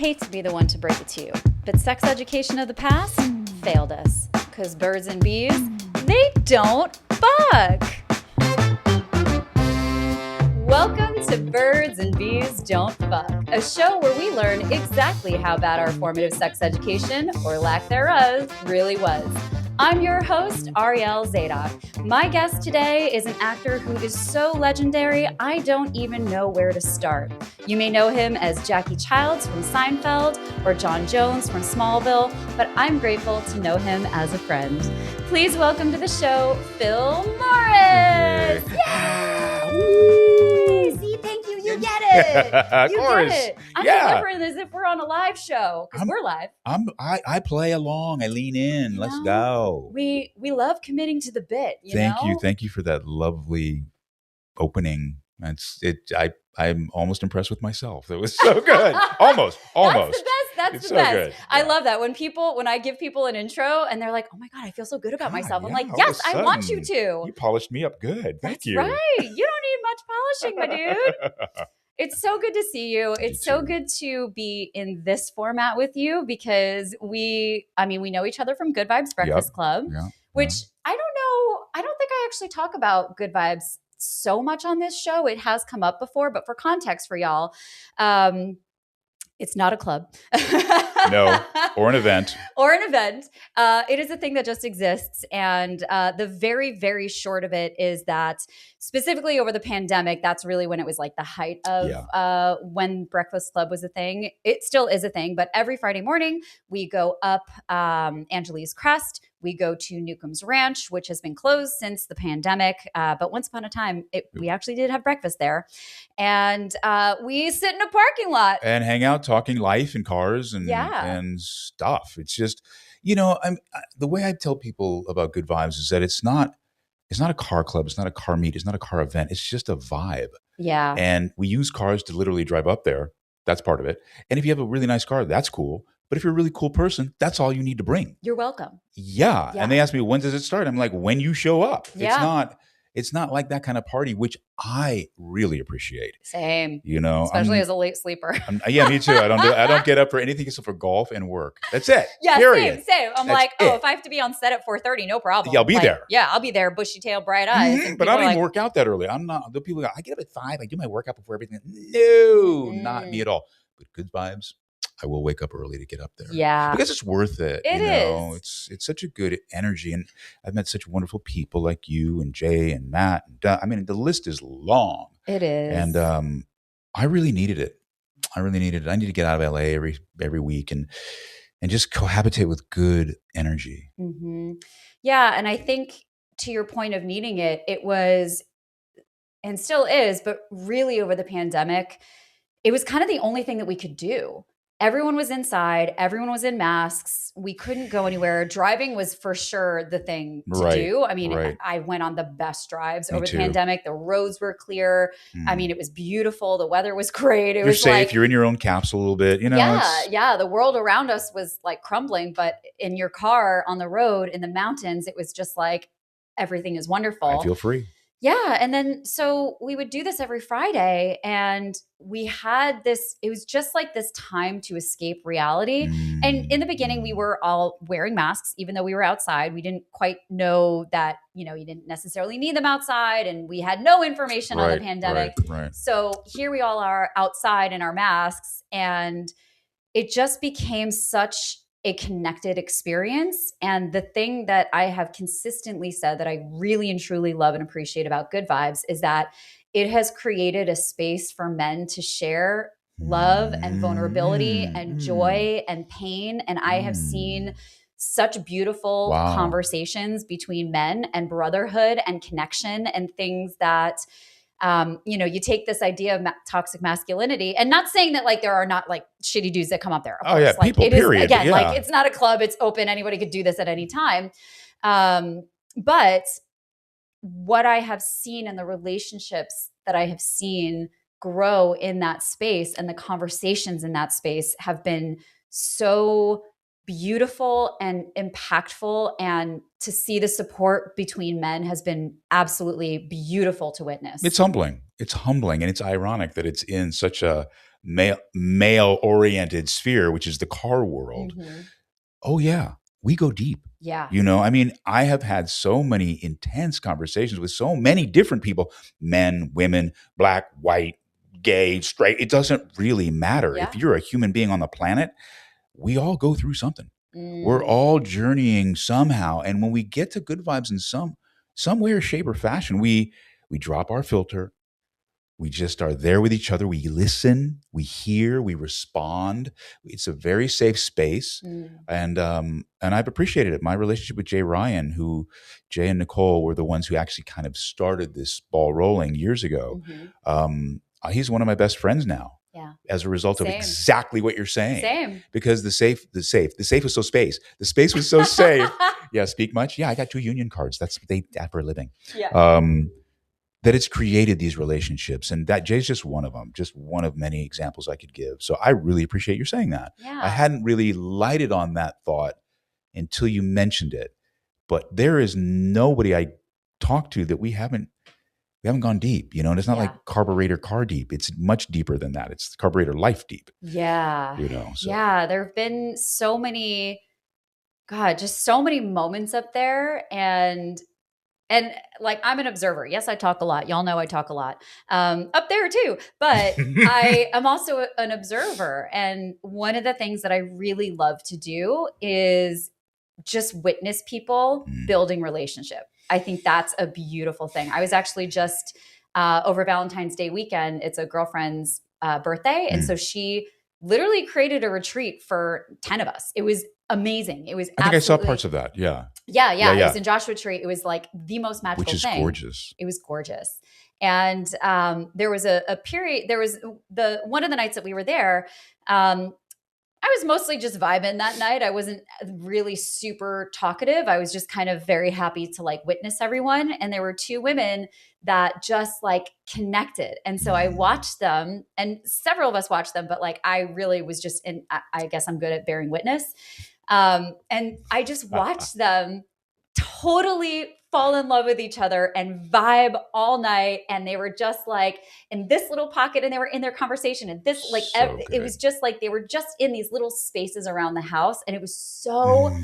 hate to be the one to break it to you, but sex education of the past failed us. Because birds and bees, they don't fuck. Welcome to Birds and Bees Don't Fuck, a show where we learn exactly how bad our formative sex education, or lack thereof, really was. I'm your host, Ariel Zadok. My guest today is an actor who is so legendary, I don't even know where to start. You may know him as Jackie Chiles from Seinfeld or John Jones from Smallville, but I'm grateful to know him as a friend. Please welcome to the show, Phil Morris. Yay! See, thank you. You get it. Of course. Get it. I'm delivering as if we're on a live show because we're live. I play along. I lean in. Let's go. We love committing to the bit. Thank you for that lovely opening. I'm almost impressed with myself. It was so good. Almost. That's the best. Good. I love that when I give people an intro and they're like, "Oh my God, I feel so good about myself." I'm like, "Yes, I want you to." You polished me up good. Thank you. That's right. You don't need much polishing, my dude. It's so good to see you. It's so good to be in this format with you because we know each other from Good Vibes Breakfast Club, which I don't know. I don't think I actually talk about Good Vibes so much on this show. It has come up before, but for context for y'all, it's not a club. No, or an event. It is a thing that just exists. And the very, very short of it is that specifically over the pandemic, that's really when it was like the height of when Breakfast Club was a thing. It still is a thing, but every Friday morning we go up Angeles Crest. We go to Newcomb's Ranch, which has been closed since the pandemic. But once upon a time, we actually did have breakfast there. And we sit in a parking lot. And hang out talking life and cars and stuff. It's just, the way I tell people about Good Vibes is that it's not a car club. It's not a car meet. It's not a car event. It's just a vibe. Yeah. And we use cars to literally drive up there. That's part of it. And if you have a really nice car, that's cool. But if you're a really cool person, that's all you need to bring. You're welcome. Yeah. And they ask me, when does it start? I'm like, when you show up. Yeah. It's not like that kind of party, which I really appreciate. Same. Especially as a late sleeper. Yeah, me too. I don't get up for anything except for golf and work. That's it. Yeah, period. Same. I'm like, if I have to be on set at 4:30, no problem. Yeah, I'll be there. Yeah, I'll be there, bushy tail, bright eyes. Mm-hmm. But I don't even work out that early. I'm not. The people go, I get up at 5. I do my workout before everything. No, not me at all. But Good Vibes, I will wake up early to get up there. Yeah. Because it's worth it. It is. It's such a good energy. And I've met such wonderful people like you and Jay and Matt. And the list is long. It is. And I really needed it. I need to get out of LA every week and just cohabitate with good energy. Mm-hmm. Yeah. And I think to your point of needing it, it was and still is, but really over the pandemic, it was kind of the only thing that we could do. Everyone was inside. Everyone was in masks. We couldn't go anywhere. Driving was for sure the thing to do. I mean, I went on the best drives over the pandemic. The roads were clear. I mean, it was beautiful. The weather was great. You're safe. You're in your own capsule a little bit. Yeah. The world around us was like crumbling, but in your car on the road in the mountains, it was just like everything is wonderful. I feel free. Yeah. And then, so we would do this every Friday and we had this, it was just like this time to escape reality. And in the beginning, we were all wearing masks, even though we were outside. We didn't quite know that, you didn't necessarily need them outside. And we had no information on the pandemic. Right. So here we all are outside in our masks. And it just became such a connected experience. And the thing that I have consistently said that I really and truly love and appreciate about Good Vibes is that it has created a space for men to share love and vulnerability and joy and pain. And I have seen such beautiful conversations between men and brotherhood and connection and things that you take this idea of toxic masculinity, and not saying that like there are not like shitty dudes that come up there. Of course. Like, people, period. Again, like it's not a club, it's open. Anybody could do this at any time. But what I have seen in the relationships that I have seen grow in that space and the conversations in that space have been so beautiful and impactful, and to see the support between men has been absolutely beautiful to witness. It's humbling. It's humbling, and it's ironic that it's in such a male oriented sphere, which is the car world. Mm-hmm. Oh yeah, we go deep. Yeah. I mean, I have had so many intense conversations with so many different people, men, women, black, white, gay, straight. It doesn't really matter. Yeah. If you're a human being on the planet, we all go through something. We're all journeying somehow. And when we get to good vibes in some way or shape or fashion, we drop our filter. We just are there with each other. We listen, we hear, we respond. It's a very safe space. And I've appreciated it. My relationship with Jay and Nicole were the ones who actually kind of started this ball rolling years ago. Mm-hmm. He's one of my best friends now. Yeah. As a result of exactly what you're saying. Same. Because the safe was so space. The space was so safe. Yeah. Speak much. Yeah. I got 2 union cards. That's what they have for a living. Yeah. That it's created these relationships, and that Jay's just one of them, just one of many examples I could give. So I really appreciate you saying that. Yeah. I hadn't really lighted on that thought until you mentioned it, but there is nobody I talk to that we haven't gone deep, and it's not like carburetor car deep. It's much deeper than that. It's carburetor life deep. Yeah. So. Yeah. There have been so many moments up there, and like, I'm an observer. Yes, I talk a lot. Y'all know I talk a lot up there too, but I am also an observer. And one of the things that I really love to do is just witness people building relationship. I think that's a beautiful thing. I was actually just over Valentine's Day weekend. It's a girlfriend's birthday. And so she literally created a retreat for 10 of us. It was amazing. It was I think I saw parts of that. Yeah. Yeah. It was in Joshua Tree. It was like the most magical thing. Which is gorgeous. It was gorgeous. And there was a period, there was one of the nights that we were there, I was mostly just vibing that night. I wasn't really super talkative. I was just kind of very happy to like witness everyone. And there were 2 women that just like connected. And so I watched them, and several of us watched them, but like I really was just I guess I'm good at bearing witness. And I just watched them totally fall in love with each other and vibe all night. And they were just like in this little pocket, and they were in their conversation, and this like, it was just like, they were just in these little spaces around the house. And it was so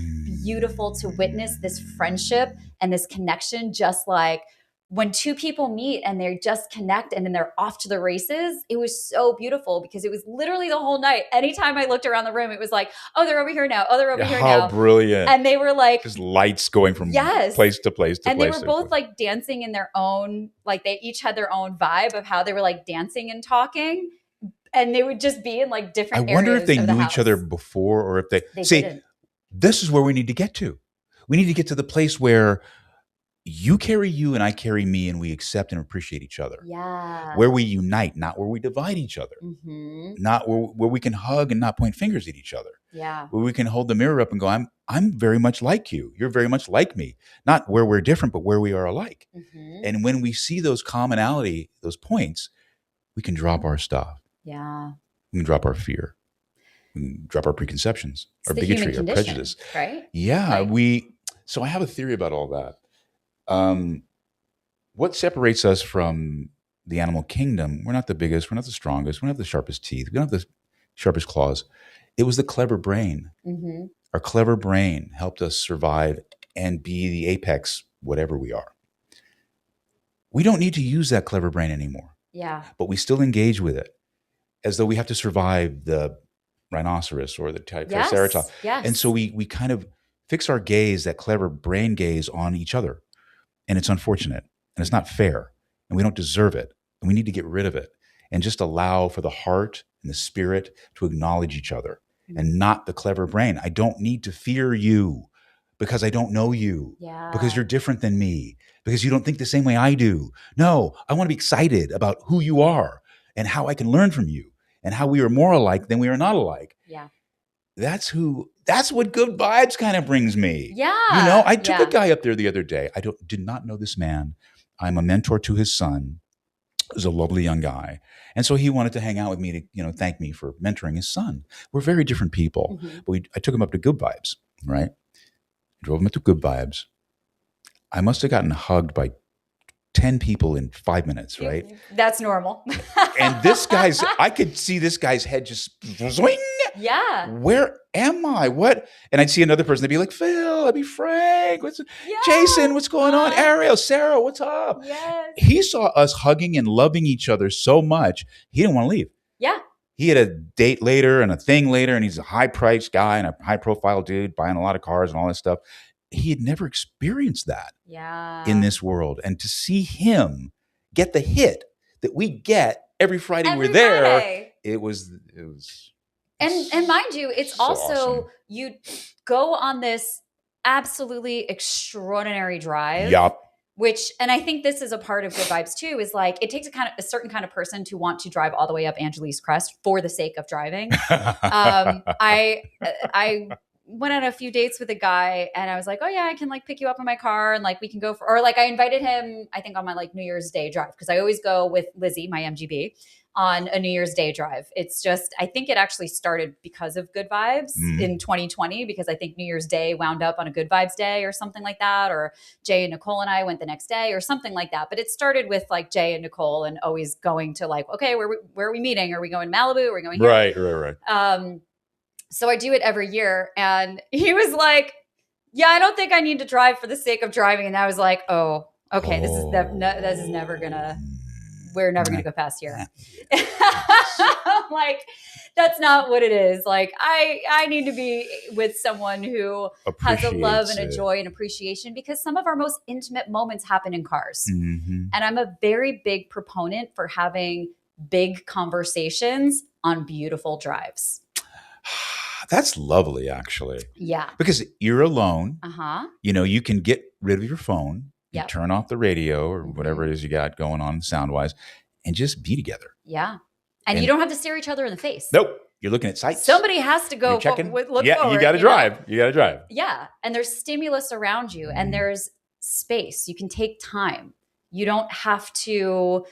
beautiful to witness this friendship and this connection, just like when 2 people meet and they just connect and then they're off to the races. It was so beautiful because it was literally the whole night. Anytime I looked around the room, it was like, oh, they're over here now. Oh, they're over here now. How brilliant. And they were like, just lights going from place to place to and place. And they were both like dancing in their own, like they each had their own vibe of how they were like dancing and talking. And they would just be in like different areas. I wonder if they knew each other before, or if they see, didn't. This is where we need to get to. We need to get to the place where you carry you and I carry me, and we accept and appreciate each other. Yeah. Where we unite, not where we divide each other. Mm-hmm. Not where we can hug and not point fingers at each other. Yeah. Where we can hold the mirror up and go, I'm very much like you. You're very much like me. Not where we're different, but where we are alike. Mm-hmm. And when we see those commonality, those points, we can drop our stuff. Yeah. We can drop our fear. We can drop our preconceptions, our bigotry, our prejudice. Right? Yeah. So I have a theory about all that. What separates us from the animal kingdom? We're not the biggest, we're not the strongest, we don't have the sharpest teeth, we don't have the sharpest claws. It was the clever brain. Mm-hmm. Our clever brain helped us survive and be the apex, whatever we are. We don't need to use that clever brain anymore. Yeah. But we still engage with it as though we have to survive the rhinoceros or the triceratops. Yes. And so we kind of fix our gaze, that clever brain gaze, on each other. And it's unfortunate, and it's not fair, and we don't deserve it, and we need to get rid of it and just allow for the heart and the spirit to acknowledge each other, and not the clever brain. I don't need to fear you because I don't know you, because you're different than me, because you don't think the same way I do. No, I want to be excited about who you are and how I can learn from you and how we are more alike than we are not alike. Yeah. That's what good vibes kind of brings me. Yeah. I took a guy up there the other day. Did not know this man. I'm a mentor to his son. was a lovely young guy. And so he wanted to hang out with me to, thank me for mentoring his son. We're very different people. But I took him up to Good Vibes, right? Drove him up to Good Vibes. I must have gotten hugged by 10 people in 5 minutes, right? That's normal. And I could see this guy's head just swing. Yeah. Where am I? What? And I'd see another person. They'd be like, Phil, I'd be Frank. Jason, what's going on? Ariel, Sarah, what's up? Yes. He saw us hugging and loving each other so much, he didn't want to leave. Yeah. He had a date later and a thing later, and he's a high-priced guy and a high-profile dude buying a lot of cars and all that stuff. He had never experienced that in this world. And to see him get the hit that we get every Friday we're there, it was and mind you, it's so also awesome. You go on this absolutely extraordinary drive. Yup. And I think this is a part of Good Vibes too, is like it takes a certain kind of person to want to drive all the way up Angeles Crest for the sake of driving. I went on a few dates with a guy and I was like, oh yeah, I can like pick you up in my car and like we can go or like I invited him, I think on my like New Year's Day drive. Cause I always go with Lizzie, my MGB, on a New Year's Day drive. It's just, I think it actually started because of Good Vibes in 2020, because I think New Year's Day wound up on a Good Vibes day or something like that. Or Jay and Nicole and I went the next day or something like that. But it started with like Jay and Nicole and always going to like, okay, where are we meeting? Are we going to Malibu? Are we going here? Right. So I do it every year. And he was like, yeah, I don't think I need to drive for the sake of driving. And I was like, oh, okay, this is never gonna, we're never gonna go past here. I'm like, that's not what it is. Like I need to be with someone who has a love and a joy and appreciation, because some of our most intimate moments happen in cars. And I'm a very big proponent for having big conversations on beautiful drives. That's lovely, actually. Yeah. Because you're alone. You can get rid of your phone. You turn off the radio or whatever it is you got going on sound-wise and just be together. Yeah. And you don't have to stare each other in the face. Nope. You're looking at sights. Somebody has to go look forward. You got to drive. You got to drive. Yeah. And there's stimulus around you and there's space. You can take time. You don't have to...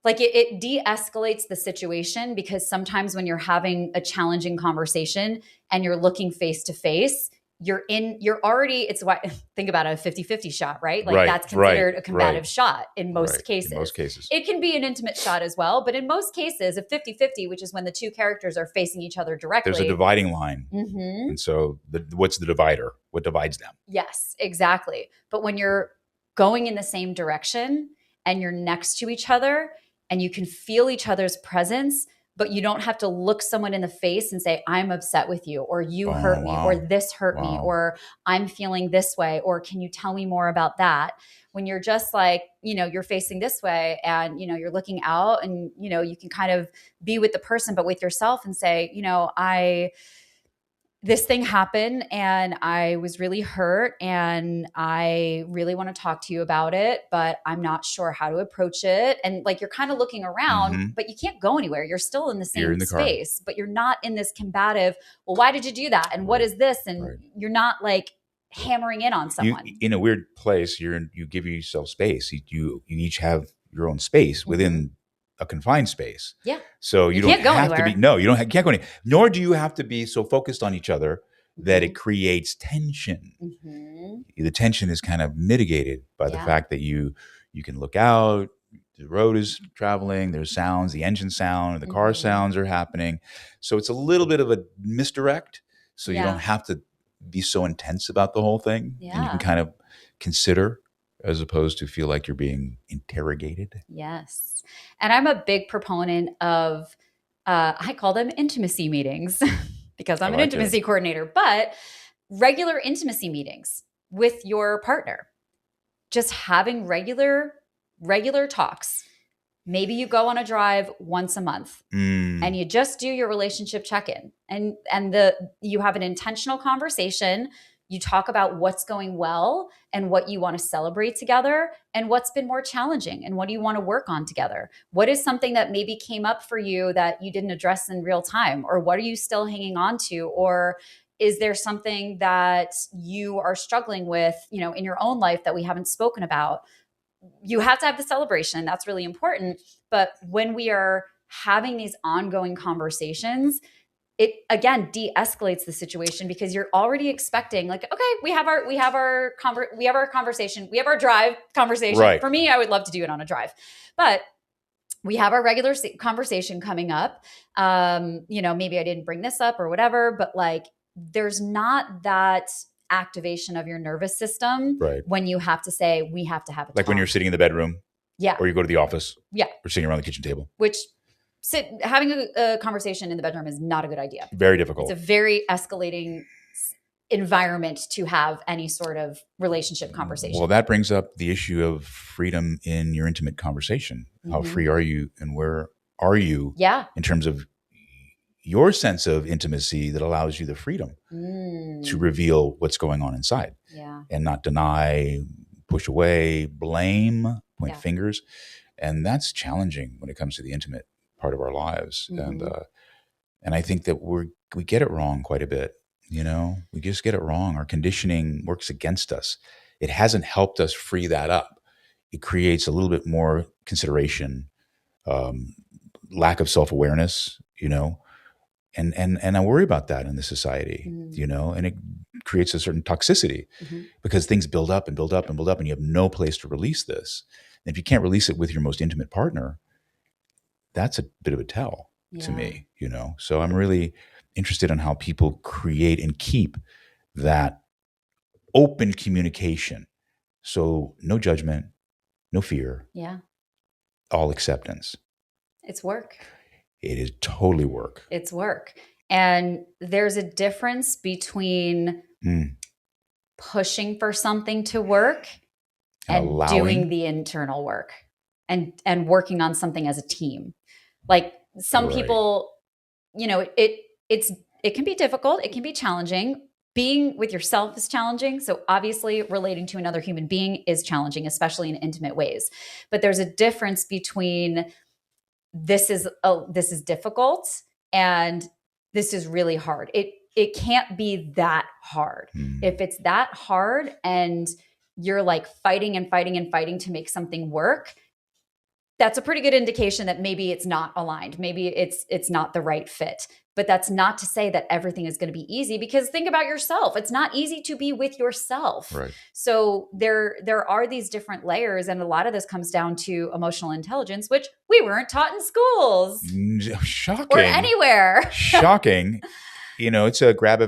Like it de-escalates the situation, because sometimes when you're having a challenging conversation and you're looking face to face, you're already, it's why, think about it, a 50-50 shot, right? Like that's considered a combative shot in most cases. In most cases. It can be an intimate shot as well, but in most cases, a 50-50, which is when the two characters are facing each other directly. There's a dividing line. And so what's the divider? What divides them? Yes, exactly. But when you're going in the same direction and you're next to each other, and you can feel each other's presence, but you don't have to look someone in the face and say, I'm upset with you, or you hurt me, or this hurt me, or I'm feeling this way, or can you tell me more about that? When you're just like, you're facing this way and, you're looking out and, you can kind of be with the person, but with yourself and say, this thing happened and I was really hurt and I really want to talk to you about it, but I'm not sure how to approach it. And like, you're kind of looking around, but you can't go anywhere. You're still in the same space, but you're not in this combative, well, why did you do that? And what is this? And you're not like hammering in on someone. In a weird place, you give yourself space. You each have your own space within a confined space. Yeah. So you don't have to be, can't go anywhere. Nor do you have to be so focused on each other that it creates tension. The tension is kind of mitigated by the fact that you can look out, the road is traveling, there's sounds, the engine sound, the car sounds are happening. So it's a little bit of a misdirect. So you don't have to be so intense about the whole thing. And you can kind of consider, as opposed to feel like you're being interrogated. Yes. And I'm a big proponent of, I call them intimacy meetings because I'm an intimacy coordinator, but regular intimacy meetings with your partner, just having regular talks. Maybe you go on a drive once a month and you just do your relationship check-in and you have an intentional conversation. You talk about what's going well and what you want to celebrate together and what's been more challenging and what do you want to work on together? What is something that maybe came up for you that you didn't address in real time? Or what are you still hanging on to? Or is there something that you are struggling with, in your own life that we haven't spoken about? you have to have the celebration. That's really important. But when we are having these ongoing conversations, it again de-escalates the situation, because you're already expecting, like, okay, we have our conversation, we have our drive conversation. Right. For me, I would love to do it on a drive, but we have our regular conversation coming up. Maybe I didn't bring this up or whatever, but like, there's not that activation of your nervous system when you have to say, we have to have a like talk. When you're sitting in the bedroom, or you go to the office, or sitting around the kitchen table, which having a conversation in the bedroom is not a good idea. Very difficult. It's a very escalating environment to have any sort of relationship conversation. Well, that brings up the issue of freedom in your intimate conversation. How free are you, and where are you in terms of your sense of intimacy that allows you the freedom to reveal what's going on inside and not deny, push away, blame, point fingers. And that's challenging when it comes to the intimate part of our lives. And I think that we get it wrong quite a bit. We just get it wrong. Our conditioning works against us. It hasn't helped us free that up. It creates a little bit more consideration, lack of self-awareness, and I worry about that in the society, and it creates a certain toxicity because things build up and build up and build up, and you have no place to release this. And if you can't release it with your most intimate partner, that's a bit of a tell to me, So I'm really interested in how people create and keep that open communication. So no judgment, no fear. Yeah. All acceptance. It's work. It is totally work. It's work. And there's a difference between pushing for something to work and doing the internal work and working on something as a team. Like some people, it can be difficult. It can be challenging. Being with yourself is challenging. So obviously relating to another human being is challenging, especially in intimate ways. But there's a difference between this is difficult and this is really hard. It can't be that hard. If it's that hard and you're like fighting and fighting and fighting to make something work, that's a pretty good indication that maybe it's not aligned. Maybe it's not the right fit. But that's not to say that everything is going to be easy, because think about yourself. It's not easy to be with yourself. Right. So there are these different layers, and a lot of this comes down to emotional intelligence, which we weren't taught in schools. Shocking. Or anywhere. Shocking. It's a grab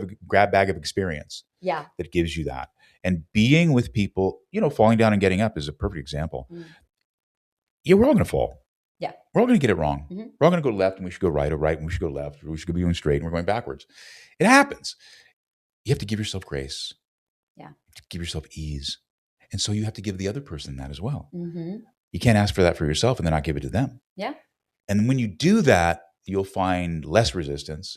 bag of experience. Yeah. That gives you that. And being with people, falling down and getting up is a perfect example. Yeah, we're all going to fall. Yeah. We're all going to get it wrong. We're all going to go left and we should go right, or right and we should go left, or we should be going straight and we're going backwards. It happens. You have to give yourself grace. Yeah. To give yourself ease. And so you have to give the other person that as well. You can't ask for that for yourself and then not give it to them. Yeah. And when you do that, you'll find less resistance.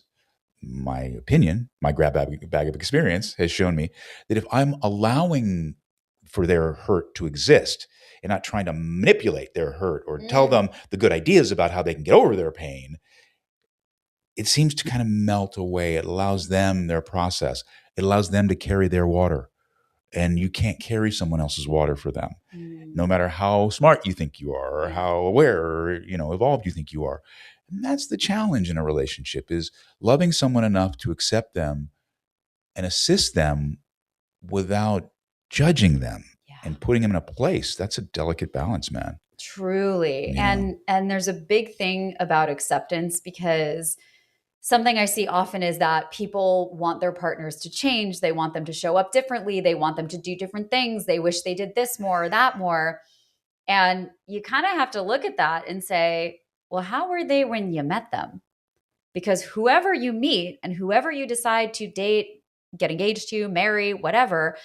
My opinion, my grab bag of experience has shown me that if I'm allowing for their hurt to exist and not trying to manipulate their hurt or tell them the good ideas about how they can get over their pain, it seems to kind of melt away. It allows them their process. It allows them to carry their water. And you can't carry someone else's water for them, no matter how smart you think you are or how aware or evolved you think you are. And that's the challenge in a relationship, is loving someone enough to accept them and assist them without judging them and putting them in a place. That's a delicate balance, man. Truly. And there's a big thing about acceptance, because something I see often is that people want their partners to change. They want them to show up differently. They want them to do different things. They wish they did this more or that more. And you kind of have to look at that and say, well, how were they when you met them? Because whoever you meet and whoever you decide to date, get engaged to, marry, whatever,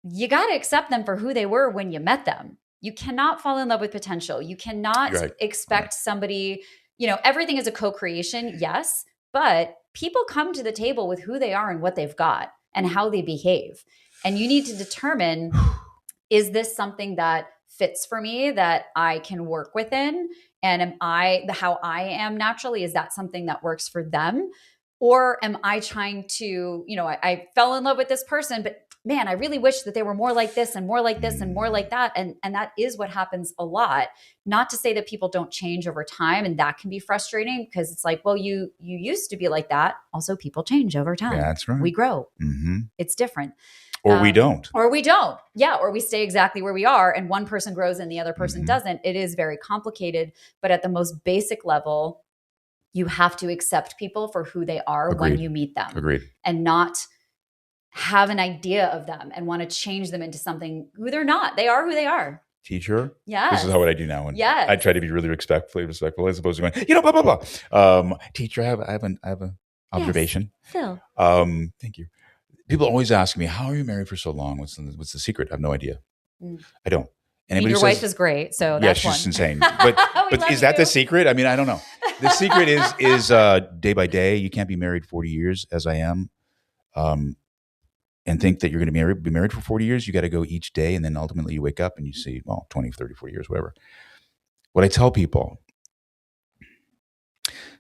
you got to accept them for who they were when you met them. You cannot fall in love with potential. You cannot expect somebody, everything is a co-creation, yes, but people come to the table with who they are and what they've got and how they behave. And you need to determine, is this something that fits for me, that I can work within? And how I am naturally, is that something that works for them? Or am I trying to, I fell in love with this person, but man, I really wish that they were more like this and more like this and more like that. And that is what happens a lot. Not to say that people don't change over time, and that can be frustrating because it's like, well, you used to be like that. Also, people change over time. Yeah, that's right. We grow. Mm-hmm. It's different. Or we don't. Or we don't. Yeah. Or we stay exactly where we are and one person grows and the other person Mm-hmm. doesn't. It is very complicated. But at the most basic level, you have to accept people for who they are. Agreed. When you meet them. Agreed. And not have an idea of them and want to change them into something who they're not. They are who they are. Teacher. Yeah. This is how what I do now. And yes. I try to be really respectful as opposed to going, blah, blah, blah. Teacher, I have an observation. Yes. Phil. Thank you. People always ask me, how are you married for so long? What's the secret? I have no idea. I don't. Your wife is great, so that's she's insane. But is that the secret? I mean, I don't know. The secret is day by day. You can't be married 40 years as I am, and think that you're going to be married for 40 years. You got to go each day, and then ultimately you wake up and you see, 20, 30, 40 years, whatever. What I tell people,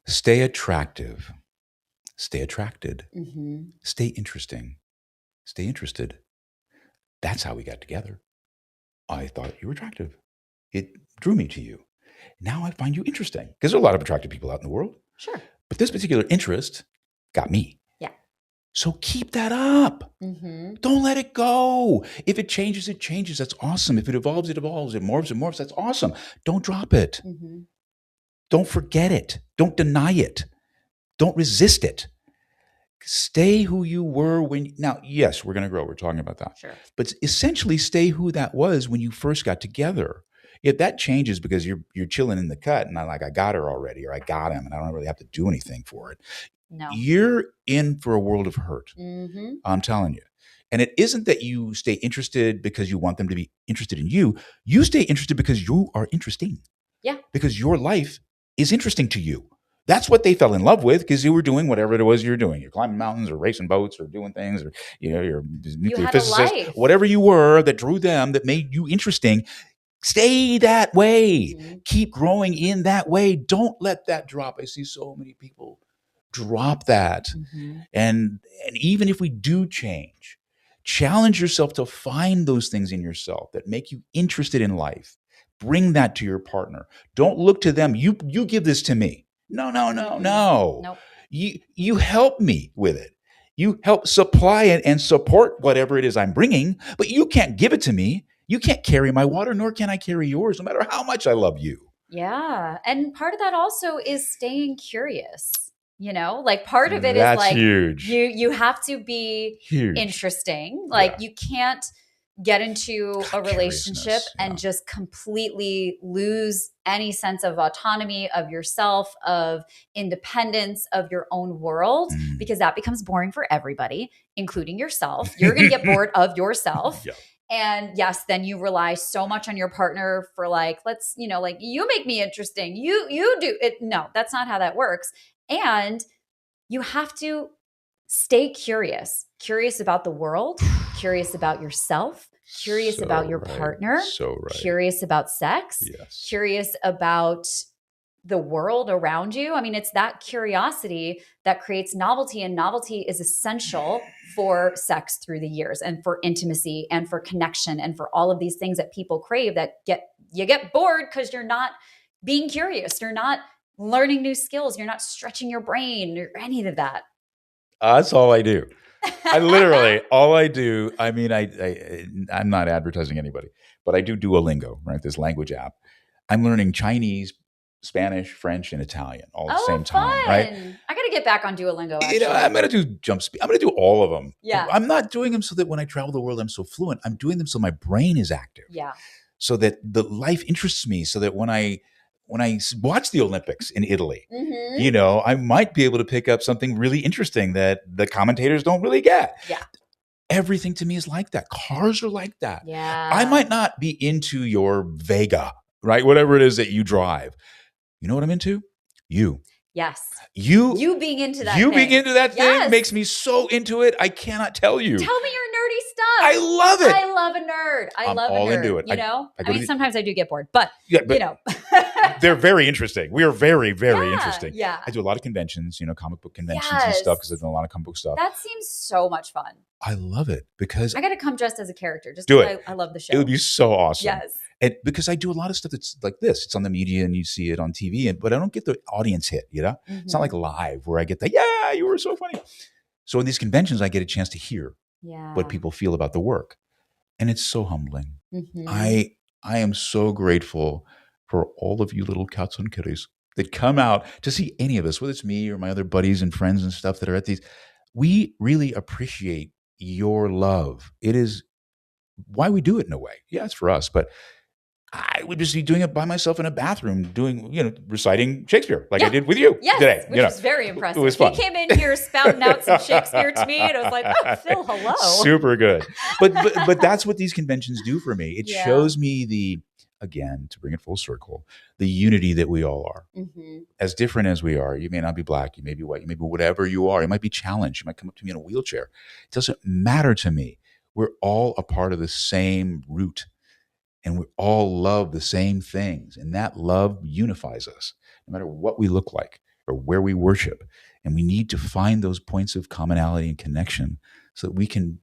stay attractive. Stay attracted. Mm-hmm. Stay interesting. Stay interested. That's how we got together. I thought you were attractive. It drew me to you. Now I find you interesting. Because there are a lot of attractive people out in the world. Sure. But this particular interest got me. Yeah. So keep that up. Mm-hmm. Don't let it go. If it changes, it changes. That's awesome. If it evolves, it evolves. It morphs, it morphs. That's awesome. Don't drop it. Mm-hmm. Don't forget it. Don't deny it. Don't resist it. Stay who you were now, yes, we're going to grow. We're talking about that. Sure. But essentially stay who that was when you first got together. If that changes because you're chilling in the cut and I got her already, or I got him and I don't really have to do anything for it. No. You're in for a world of hurt. Mm-hmm. I'm telling you. And it isn't that you stay interested because you want them to be interested in you. You stay interested because you are interesting. Yeah. Because your life is interesting to you. That's what they fell in love with because you were doing whatever it was you were doing. You're climbing mountains or racing boats or doing things or, you're a nuclear physicist. Whatever you were that drew them, that made you interesting, stay that way. Mm-hmm. Keep growing in that way. Don't let that drop. I see so many people drop that. Mm-hmm. And even if we do change, challenge yourself to find those things in yourself that make you interested in life. Bring that to your partner. Don't look to them. You give this to me. No. Nope. You help me with it. You help supply it and support whatever it is I'm bringing, but you can't give it to me. You can't carry my water, nor can I carry yours, no matter how much I love you. Yeah. And part of that also is staying curious. Part of it That's is like huge. You have to be huge. Interesting. You can't get into a relationship and just completely lose any sense of autonomy of yourself, of independence, of your own world, because that becomes boring for everybody, including yourself. You're going to get bored of yourself. Yeah. And yes, then you rely so much on your partner for you make me interesting. You do it. No, that's not how that works. And you have to stay curious about the world, curious about yourself, curious about your partner, curious about sex, curious about the world around you. I mean, it's that curiosity that creates novelty, and novelty is essential for sex through the years and for intimacy and for connection and for all of these things that people crave that you get bored because you're not being curious. You're not learning new skills. You're not stretching your brain or any of that. That's all I do. All I do. I mean, I'm not advertising anybody, but I do Duolingo, right? This language app. I'm learning Chinese, Spanish, French, and Italian all at the same time, right? I got to get back on Duolingo, actually. I'm going to do jump speed. I'm going to do all of them. Yeah. I'm not doing them so that when I travel the world, I'm so fluent. I'm doing them so my brain is active. Yeah. So that the life interests me, so that when I watch the Olympics in Italy, I might be able to pick up something really interesting that the commentators don't really get. Yeah. Everything to me is like that. Cars are like that. Yeah. I might not be into your Vega, right? Whatever it is that you drive. You know what I'm into? You. Yes. You being into that You thing. being into that thing makes me so into it. I cannot tell you. Tell me your nerdy stuff. I love it. I love a nerd. I'm all into it. I mean, sometimes I do get bored, but. they're very interesting. We are very, very interesting. Yeah. I do a lot of conventions, comic book conventions and stuff because I've done a lot of comic book stuff. That seems so much fun. I love it because I got to come dressed as a character just because I love the show. It would be so awesome. Yes. And because I do a lot of stuff that's like this. It's on the media and you see it on TV, but I don't get the audience hit, It's not like live where I get the, yeah, you were so funny. So in these conventions, I get a chance to hear what people feel about the work. And it's so humbling. I am so grateful for all of you little cats and kitties that come out to see any of us, whether it's me or my other buddies and friends and stuff that are at these. We really appreciate your love. It is why we do it in a way. Yeah, it's for us, but I would just be doing it by myself in a bathroom, reciting Shakespeare like I did with you today. Which was very impressive. It was fun. He came in here spouting out some Shakespeare to me, and I was like, "Oh, Phil, hello." Super good. But that's what these conventions do for me. It shows me again, to bring it full circle, the unity that we all are. As different as we are, you may not be black, you may be white, you may be whatever you are. You might be challenged. You might come up to me in a wheelchair. It doesn't matter to me. We're all a part of the same root. And we all love the same things. And that love unifies us, no matter what we look like or where we worship. And we need to find those points of commonality and connection so that we can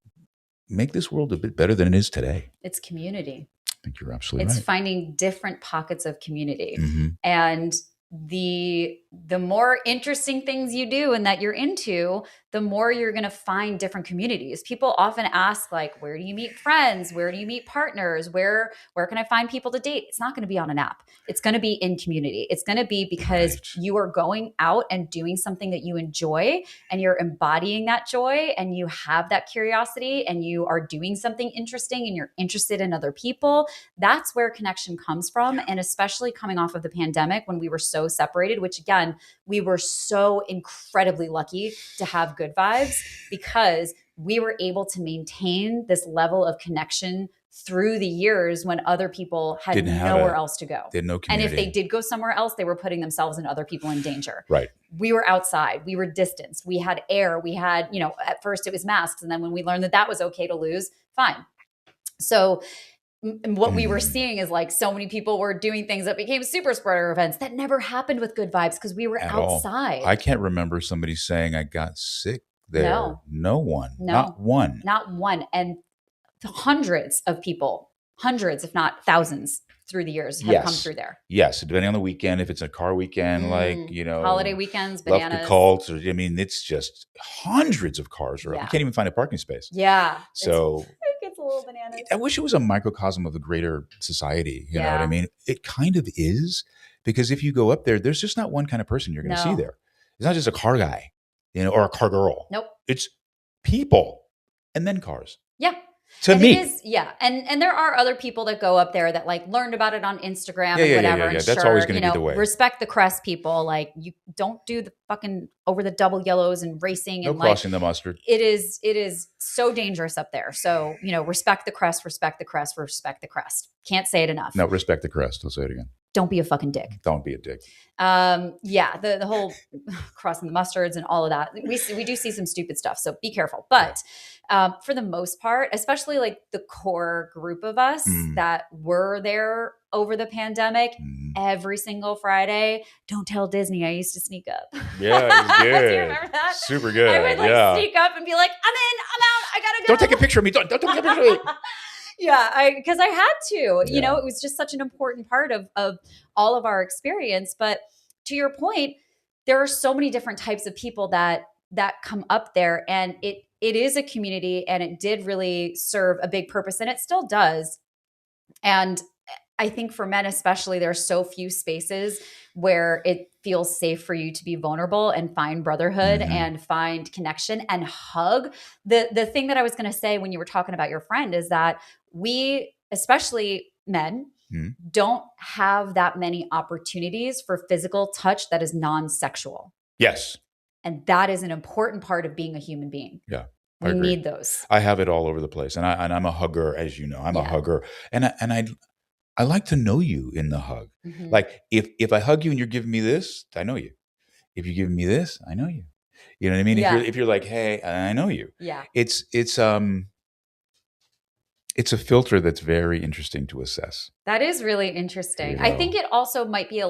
make this world a bit better than it is today. It's community. I think you're absolutely right. It's finding different pockets of community. And the more interesting things you do and that you're into, the more you're going to find different communities. People often ask, like, where do you meet friends? Where do you meet partners? Where can I find people to date? It's not going to be on an app. It's going to be in community. It's going to be because you are going out and doing something that you enjoy and you're embodying that joy and you have that curiosity and you are doing something interesting and you're interested in other people. That's where connection comes from. And especially coming off of the pandemic when we were so separated, which again, we were so incredibly lucky to have Good Vibes because we were able to maintain this level of connection through the years when other people had nowhere else to go. They had no community. And if they did go somewhere else, they were putting themselves and other people in danger. Right. We were outside. We were distanced. We had air. We had, at first it was masks. And then when we learned that was okay to lose, fine. So what we were seeing is like so many people were doing things that became super spreader events that never happened with Good Vibes because we were outside. I can't remember somebody saying I got sick there. No one. No. Not one. Not one. And hundreds of people, hundreds, if not thousands through the years have come through there. Yes. Depending on the weekend, if it's a car weekend, holiday weekends, bananas. Love the cult. It's just hundreds of cars. You can't even find a parking space. Yeah. So it gets a little bananas. I wish it was a microcosm of the greater society. You know what I mean? It kind of is, because if you go up there, there's just not one kind of person you're going to see there. It's not just a car guy, or a car girl. Nope. It's people and then cars. Yeah. To me. And there are other people that go up there that like learned about it on Instagram and whatever. Yeah. That's always going to be the way. Respect the crest, people. Like, you don't do the fucking over the double yellows and racing and crossing the mustard. It is so dangerous up there. So, respect the crest, respect the crest, respect the crest. Can't say it enough. No, respect the crest. I'll say it again. Don't be a fucking dick. Don't be a dick. The whole crossing the mustards and all of that. We do see some stupid stuff, so be careful. But for the most part, especially like the core group of us that were there over the pandemic, every single Friday, don't tell Disney I used to sneak up. Yeah, it was good. Do you remember that? Super good. I would sneak up and be like, I'm in, I'm out, I gotta go. Don't take a picture of me. Don't take a picture of me. Yeah, because I had to, it was just such an important part of all of our experience. But to your point, there are so many different types of people that come up there, and it is a community, and it did really serve a big purpose, and it still does. And I think for men especially, there are so few spaces where it feels safe for you to be vulnerable and find brotherhood and find connection and hug. The thing that I was going to say when you were talking about your friend is that we, especially men, don't have that many opportunities for physical touch that is non-sexual. Yes. And that is an important part of being a human being. Yeah. We need those. I have it all over the place. And I'm a hugger, as you know. I'm a hugger. And I like to know you in the hug. Like if I hug you and you're giving me this, I know you. If you're giving me this, I know you. You know what I mean? Yeah. If you're like, hey, I know you. Yeah. It's it's a filter that's very interesting to assess. That is really interesting. I think it also might be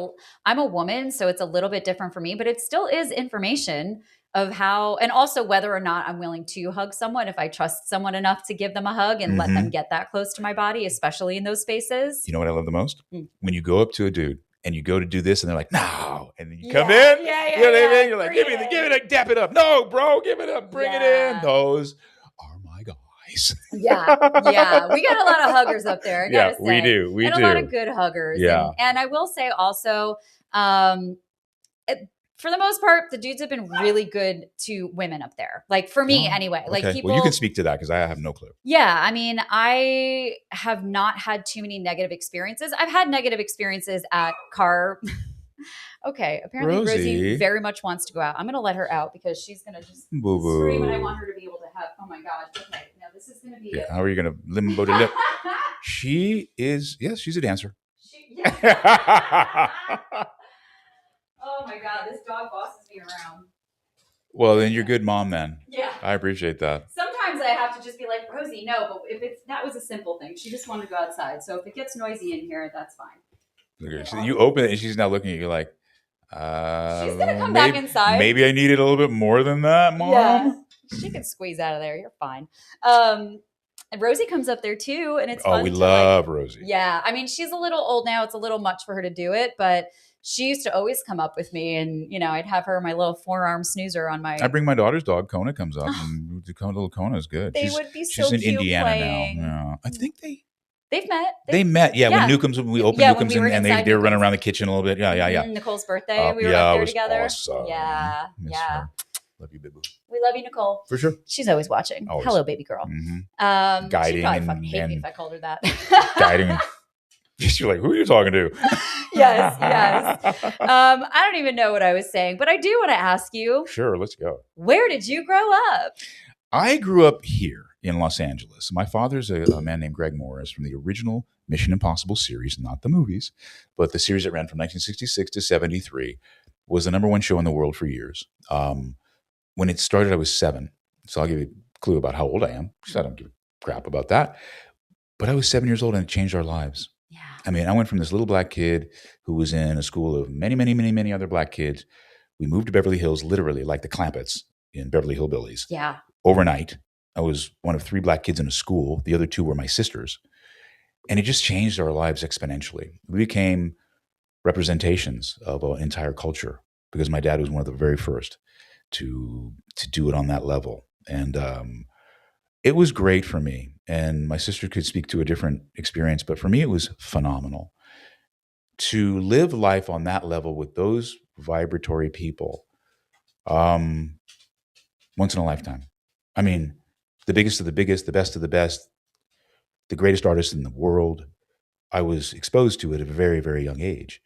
I'm a woman, so it's a little bit different for me, but it still is information of how, and also whether or not I'm willing to hug someone, if I trust someone enough to give them a hug and let them get that close to my body, especially in those spaces. You know what I love the most? When you go up to a dude and you go to do this and they're like, no. And then you come in. You know what I mean? You're like, give it, dap it up. No, bro, give it up. Bring it in. Those are my guys. Yeah. We got a lot of huggers up there. I gotta say. We do. A lot of good huggers. Yeah. And I will say also, for the most part, the dudes have been really good to women up there. Like for me anyway. Like people. Well, you can speak to that because I have no clue. Yeah. I mean, I have not had too many negative experiences. I've had negative experiences at car. Okay. Apparently Rosie very much wants to go out. I'm going to let her out because she's going to just scream and I want her to be able to have, oh my God. Okay. Now this is going to be How are you going to limbo to lip? She is, yes, she's a dancer. Oh my God, this dog bosses me around. Well, then you're a good mom then. Yeah. I appreciate that. Sometimes I have to just be like, Rosie, no, but that was a simple thing. She just wanted to go outside. So if it gets noisy in here, that's fine. Okay. So you open it and she's now looking at you like, she's going to come back inside. Maybe I needed a little bit more than that, Mom. Yeah. She can squeeze out of there. You're fine. And Rosie comes up there too. And it's fun. We love Rosie. Yeah. I mean, she's a little old now. It's a little much for her to do it, but she used to always come up with me and, I'd have her my little forearm snoozer on my... I bring my daughter's dog, Kona, comes up and little Kona is good. She's in Indiana playing. now. Yeah. I think they've met. They met. Yeah. When we opened Newcomb's and they were running around the kitchen a little bit. Yeah. Nicole's birthday. We were up there together. Awesome. Yeah. Love you, baby. We love you, Nicole. For sure. She's always watching. Always. Hello, baby girl. Mm-hmm. Guiding she'd probably fucking hate me if I called her that. Guiding. You're like, who are you talking to? Yes. I don't even know what I was saying, but I do want to ask you. Sure, let's go. Where did you grow up? I grew up here in Los Angeles. My father's a man named Greg Morris from the original Mission Impossible series, not the movies, but the series that ran from 1966 to 73 was the number one show in the world for years. When it started, I was 7. So I'll give you a clue about how old I am, because I don't give a crap about that. But I was 7 years old and it changed our lives. Yeah. I mean, I went from this little black kid who was in a school of many, many, many, many other black kids. We moved to Beverly Hills, literally like the Clampetts in Beverly Hillbillies. Yeah. Overnight, I was one of 3 black kids in a school. The other 2 were my sisters. And it just changed our lives exponentially. We became representations of an entire culture because my dad was one of the very first to do it on that level. And it was great for me. And my sister could speak to a different experience, but for me, it was phenomenal. To live life on that level with those vibratory people, once in a lifetime. I mean, the biggest of the biggest, the best of the best, the greatest artists in the world. I was exposed to it at a very, very young age.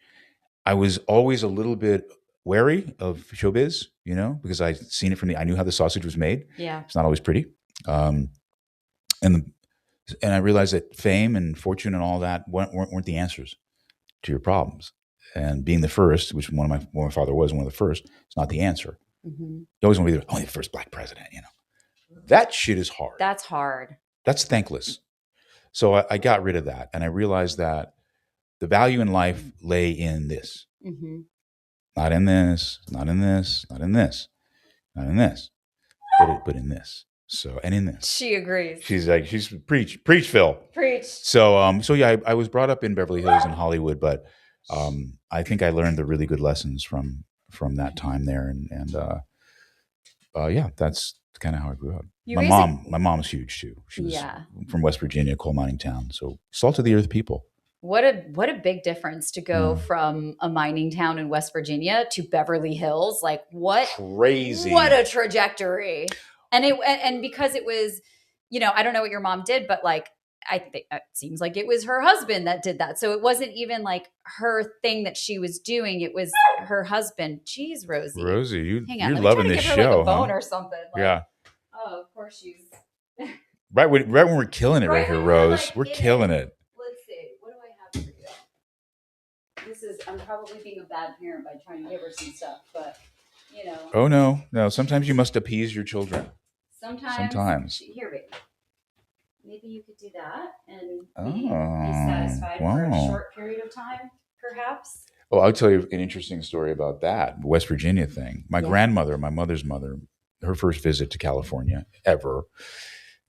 I was always a little bit wary of showbiz, because I'd seen it I knew how the sausage was made. Yeah. It's not always pretty. And I realized that fame and fortune and all that weren't the answers to your problems. And being the first, which my father was one of the first, it's not the answer. Mm-hmm. You always want to be the first black president, That shit is hard. That's hard. That's thankless. So I got rid of that. And I realized that the value in life lay in this. Mm-hmm. Not in this, not in this, not in this, not in this, but in this. So, and in this. She agrees. She's like, preach, Phil. Preach. So yeah, I was brought up in Beverly Hills in Hollywood, but I think I learned the really good lessons from that time there. And yeah, that's kind of how I grew up. My mom's huge too. She was from West Virginia, coal mining town. So salt of the earth people. What a big difference to go from a mining town in West Virginia to Beverly Hills. Like what crazy. What a trajectory. And because it was, I don't know what your mom did, but like I think it seems like it was her husband that did that. So it wasn't even like her thing that she was doing. It was her husband. Jeez, Rosie. Rosie, you're loving this show. Like a bone or something. Like, yeah. Oh, of course she's. Right when we're killing it right here, Rose. We're killing it. Let's see. What do I have for you? I'm probably being a bad parent by trying to give her some stuff, but Oh no. Sometimes you must appease your children. Sometimes. Here, baby. maybe you could do that and be satisfied for a short period of time, perhaps. Well, I'll tell you an interesting story about that West Virginia thing. My grandmother, my mother's mother, her first visit to California ever,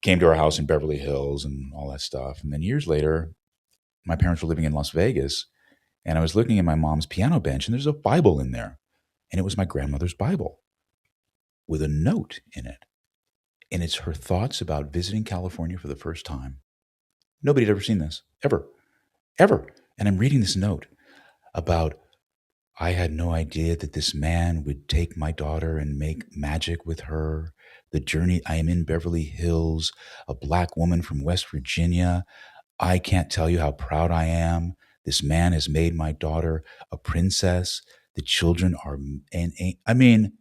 came to our house in Beverly Hills and all that stuff. And then years later, my parents were living in Las Vegas, and I was looking at my mom's piano bench, and there's a Bible in there. And it was my grandmother's Bible with a note in it. And it's her thoughts about visiting California for the first time. Nobody had ever seen this, ever. And I'm reading this note about, I had no idea that this man would take my daughter and make magic with her. The journey, I am in Beverly Hills, a Black woman from West Virginia. I can't tell you how proud I am. This man has made my daughter a princess. The children are, and I mean,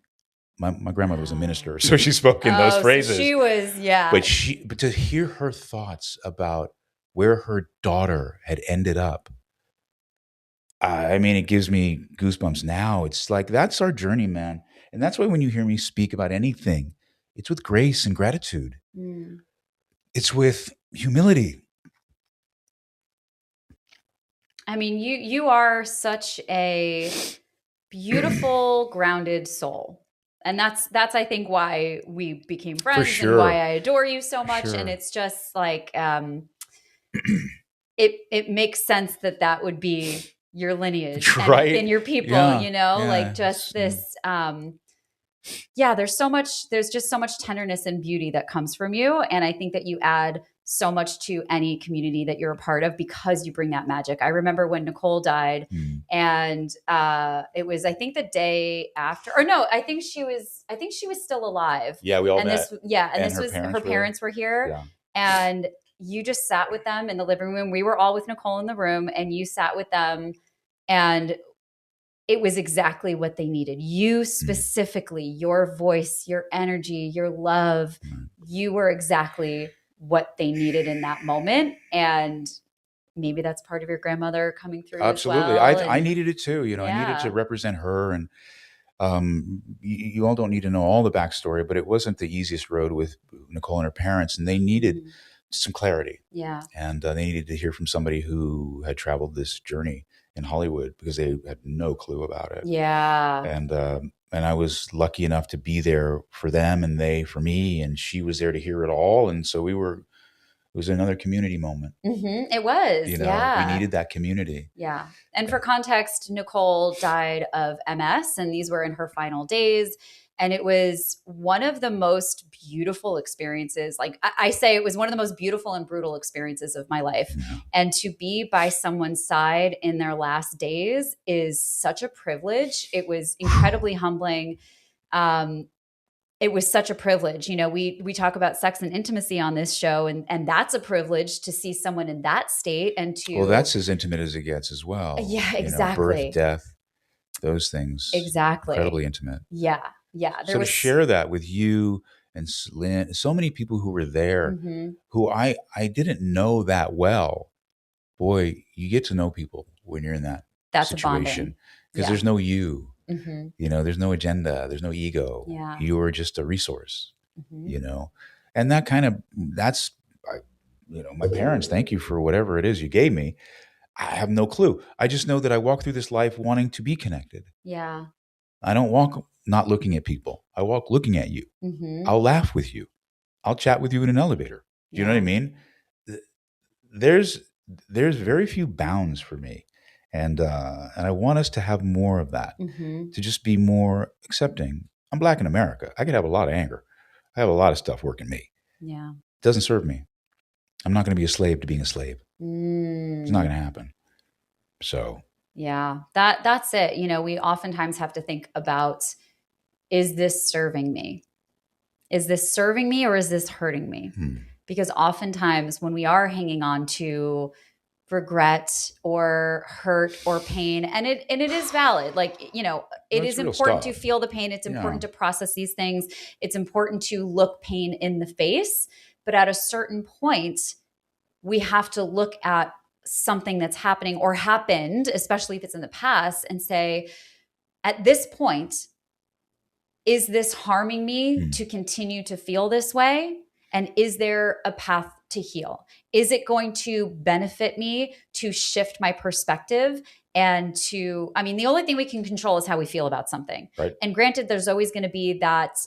my grandmother was a minister, so she spoke in those phrases. So she was, yeah. But to hear her thoughts about where her daughter had ended up, I mean, it gives me goosebumps now. It's like, that's our journey, man. And that's why when you hear me speak about anything, it's with grace and gratitude. It's with humility. I mean, you are such a beautiful, grounded soul. And that's I think why we became friends and why I adore you so much. And it's just like it makes sense that would be your lineage and your people, you know, like just this there's just so much tenderness and beauty that comes from you. And I think that you add so much to any community that you're a part of because you bring that magic. I remember when Nicole died and it was, I think the day after, or no, I think she was still alive. Yeah. We all met. Her parents were here. Yeah. And you just sat with them in the living room. We were all with Nicole in the room and you sat with them and it was exactly what they needed. You specifically, your voice, your energy, your love, you were exactly what they needed in that moment. And maybe that's part of your grandmother coming through. Absolutely. As well. I needed it too. You know, I needed to represent her. And you all don't need to know all the backstory, but it wasn't the easiest road with Nicole and her parents. And they needed some clarity. Yeah. And they needed to hear from somebody who had traveled this journey in Hollywood because they had no clue about it. Yeah. And I was lucky enough to be there for them and they for me, and she was there to hear it all. And so it was another community moment. It was, you know, we needed that community. Yeah. And for context, Nicole died of MS and these were in her final days. And it was one of the most beautiful experiences. Like I say, it was one of the most beautiful and brutal experiences of my life. Yeah. And to be by someone's side in their last days is such a privilege. It was incredibly humbling. It was such a privilege. You know, we talk about sex and intimacy on this show, and that's a privilege to see someone in that state and to. Well, that's as intimate as it gets as well. Yeah, You exactly. know, birth, death, those things. Exactly. Incredibly intimate. Yeah. Yeah. So to share that with you and Lynn, so many people who were there who I didn't know that well. Boy, you get to know people when you're in that situation because there's no you. You know, there's no agenda, there's no ego. Yeah. You are just a resource, you know, and that you know, my parents, thank you for whatever it is you gave me. I have no clue. I just know that I walk through this life wanting to be connected. Yeah. I don't walk not looking at people. I walk looking at you. I'll laugh with you. I'll chat with you in an elevator. Do you know what I mean? There's very few bounds for me. And I want us to have more of that, to just be more accepting. I'm Black in America. I could have a lot of anger. I have a lot of stuff working me. Yeah. It doesn't serve me. I'm not going to be a slave to being a slave. It's not going to happen. So. Yeah, that's it. You know, we oftentimes have to think about, is this serving me? Is this serving me or is this hurting me? Because oftentimes when we are hanging on to regret or hurt or pain, and it is valid. Like, you know, it is important to feel the pain. It's important to process these things. It's important to look pain in the face. But at a certain point, we have to look at something that's happening or happened, especially if it's in the past, and say, at this point, is this harming me to continue to feel this way? And is there a path to heal? Is it going to benefit me to shift my perspective and the only thing we can control is how we feel about something. Right. And granted, there's always going to be that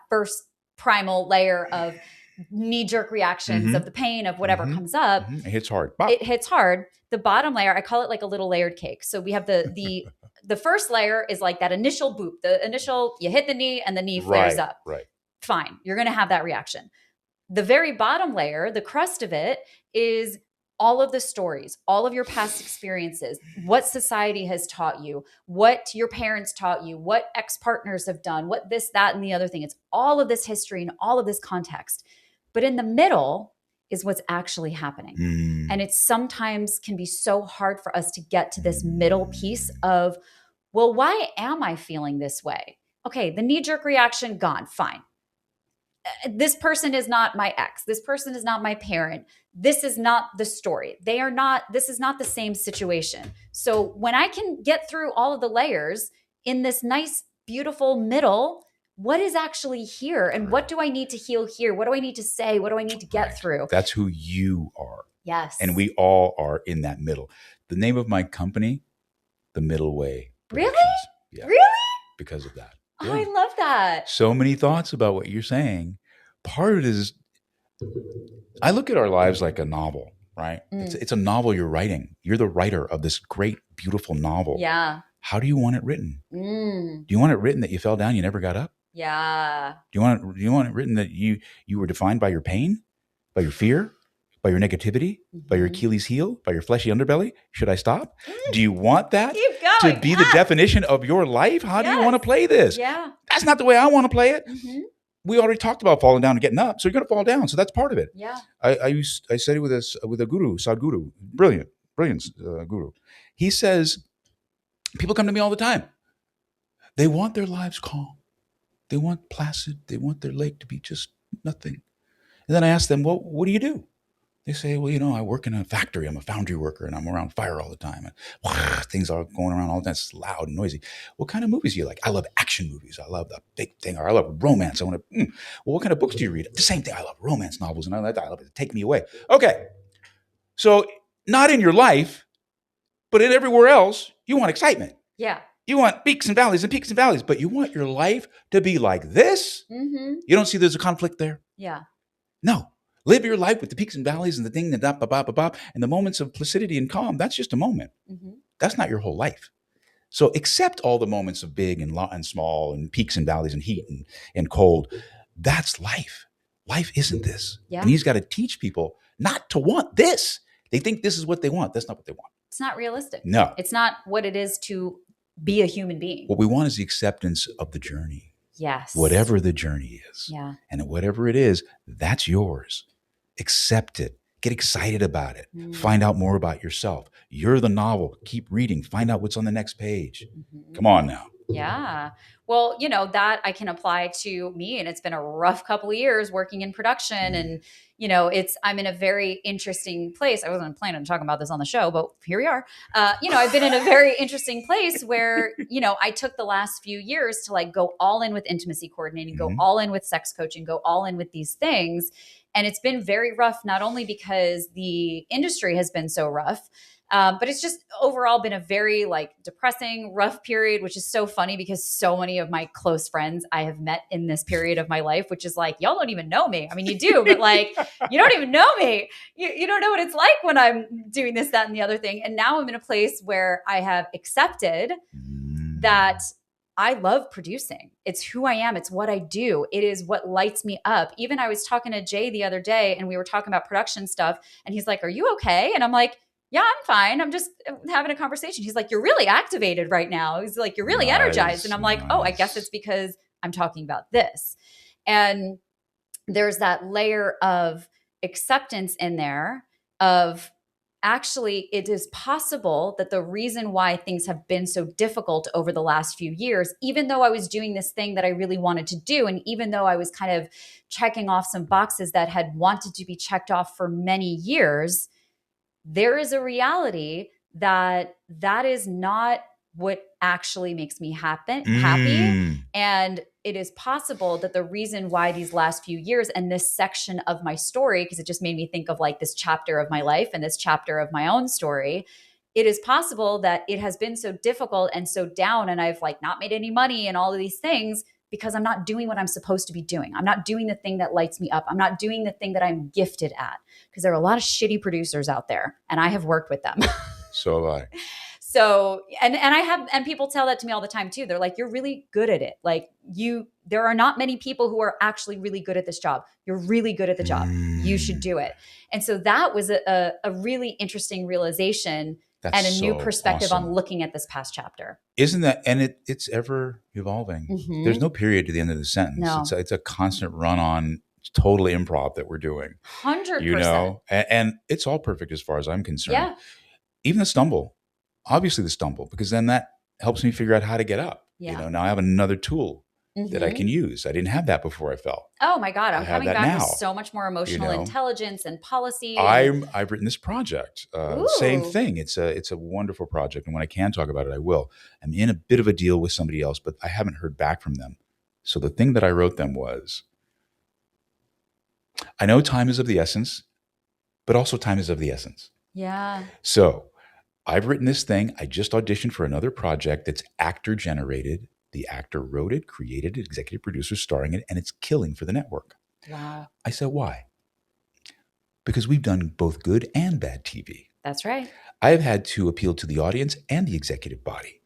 first primal layer of knee-jerk reactions of the pain of whatever comes up. It hits hard. It hits hard. The bottom layer, I call it like a little layered cake. So we have the first layer is like that initial boop, you hit the knee and the knee flares up. Right. Fine. You're going to have that reaction. The very bottom layer, the crust of it, is all of the stories, all of your past experiences, what society has taught you, what your parents taught you, what ex-partners have done, what this, that, and the other thing. It's all of this history and all of this context. But in the middle is what's actually happening. And it sometimes can be so hard for us to get to this middle piece of, well, why am I feeling this way? Okay, the knee-jerk reaction, gone, fine. This person is not my ex. This person is not my parent. This is not the story. This is not the same situation. So when I can get through all of the layers in this nice, beautiful middle, what is actually here? And what do I need to heal here? What do I need to say? What do I need to get through? That's who you are. Yes. And we all are in that middle. The name of my company, The Middle Way. Really? Yeah. Really? Because of that. Oh, I love that. So many thoughts about what you're saying. Part of it is, I look at our lives like a novel, right? It's a novel you're writing. You're the writer of this great, beautiful novel. Yeah. How do you want it written? Do you want it written that you fell down, you never got up? Yeah. Do you want it written that you were defined by your pain, by your fear, by your negativity, by your Achilles heel, by your fleshy underbelly? Should I stop? Do you want that to be the definition of your life? How do you want to play this? Yeah. That's not the way I want to play it. We already talked about falling down and getting up, so you're going to fall down. So that's part of it. Yeah. I studied with a guru, Sadhguru, brilliant guru. He says, people come to me all the time. They want their lives calm. They want placid. They want their lake to be just nothing. And then I ask them, well, what do you do? They say, well, I work in a factory. I'm a foundry worker and I'm around fire all the time. And things are going around all the time. It's loud and noisy. What kind of movies do you like? I love action movies. I love the big thing. Or I love romance. I want to, well, what kind of books do you read? The same thing. I love romance novels and I love it to take me away. Okay. So not in your life, but in everywhere else, you want excitement. Yeah. You want peaks and valleys, but you want your life to be like this. You don't see there's a conflict there? Yeah. No. Live your life with the peaks and valleys and the thing, and the moments of placidity and calm. That's just a moment. That's not your whole life. So accept all the moments of big and small and peaks and valleys and heat and cold. That's life. Life isn't this. Yeah. And he's got to teach people not to want this. They think this is what they want. That's not what they want. It's not realistic. No. It's not what it is to be a human being. What we want is the acceptance of the journey. Yes. Whatever the journey is. Yeah. And whatever it is, that's yours. Accept it. Get excited about it. Find out more about yourself. You're the novel. Keep reading. Find out what's on the next page. Come on now. Yeah. Well, that I can apply to me, and it's been a rough couple of years working in production, and I'm in a very interesting place. I wasn't planning on talking about this on the show, but here we are. I've been in a very interesting place where, I took the last few years to like go all in with intimacy coordinating, go all in with sex coaching, go all in with these things. And it's been very rough, not only because the industry has been so rough, but it's just overall been a very like depressing, rough period, which is so funny because so many of my close friends I have met in this period of my life, which is like, y'all don't even know me. I mean, you do, but like, you don't even know me. You don't know what it's like when I'm doing this, that, and the other thing. And now I'm in a place where I have accepted that I love producing. It's who I am. It's what I do. It is what lights me up. Even I was talking to Jay the other day and we were talking about production stuff and he's like, are you okay? And I'm like, yeah, I'm fine. I'm just having a conversation. He's like, you're really activated right now. He's like, you're really energized. And I'm like, oh, I guess it's because I'm talking about this. And there's that layer of acceptance in there of actually, it is possible that the reason why things have been so difficult over the last few years, even though I was doing this thing that I really wanted to do, and even though I was kind of checking off some boxes that had wanted to be checked off for many years, there is a reality that is not what actually makes me happy. And it is possible that the reason why these last few years and this section of my story, because it just made me think of like this chapter of my life and this chapter of my own story, it is possible that it has been so difficult and so down, and I've like not made any money and all of these things because I'm not doing what I'm supposed to be doing. I'm not doing the thing that lights me up. I'm not doing the thing that I'm gifted at, because there are a lot of shitty producers out there, and I have worked with them. So have I. So, and people tell that to me all the time too. They're like, you're really good at it. Like there are not many people who are actually really good at this job. You're really good at the job. You should do it. And so that was a really interesting realization. That's and a new perspective on looking at this past chapter. Isn't that, and it's ever evolving. There's no period to the end of the sentence. No. It's a constant run on, totally improv that we're doing. 100%. You know, and it's all perfect as far as I'm concerned. Yeah. Even the stumble, obviously the stumble, because then that helps me figure out how to get up. Yeah. You know, now I have another tool that I can use. I didn't have that before I fell. Oh my God. I'm coming back with so much more emotional intelligence and policy. I've written this project. Same thing. It's a wonderful project. And when I can talk about it, I will. I'm in a bit of a deal with somebody else, but I haven't heard back from them. So the thing that I wrote them was, I know time is of the essence, but also time is of the essence. Yeah. So I've written this thing. I just auditioned for another project that's actor generated. The actor wrote it, created it, executive producer starring it, and it's killing for the network. Wow. I said, why? Because we've done both good and bad TV. That's right. I've had to appeal to the audience and the executive body.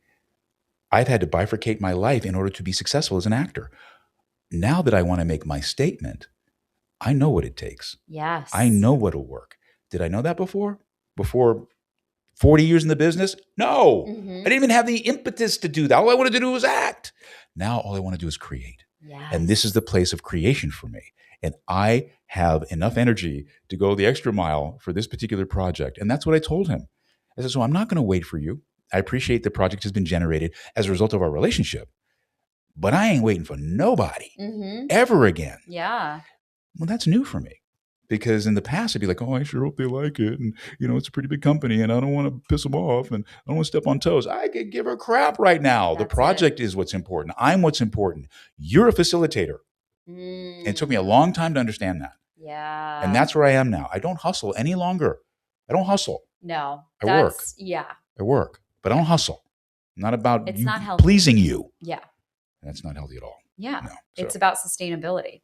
I've had to bifurcate my life in order to be successful as an actor. Now that I want to make my statement, I know what it takes. Yes. I know what'll work. Did I know that before? Before 40 years in the business? No. I didn't even have the impetus to do that. All I wanted to do was act. Now all I want to do is create. Yes. And this is the place of creation for me. And I have enough energy to go the extra mile for this particular project. And that's what I told him. I said, so I'm not going to wait for you. I appreciate the project has been generated as a result of our relationship, but I ain't waiting for nobody ever again. Yeah. Well, that's new for me. Because in the past, I'd be like, oh, I sure hope they like it. And, you know, it's a pretty big company and I don't want to piss them off and I don't want to step on toes. I could give a crap right now. The project is what's important. I'm what's important. You're a facilitator. And it took me a long time to understand that. Yeah. And that's where I am now. I don't hustle any longer. I don't hustle. No. I work. Yeah. I work, but I don't hustle. Not about it's not healthy. Pleasing you. Yeah. That's not healthy at all. Yeah. No. It's about sustainability.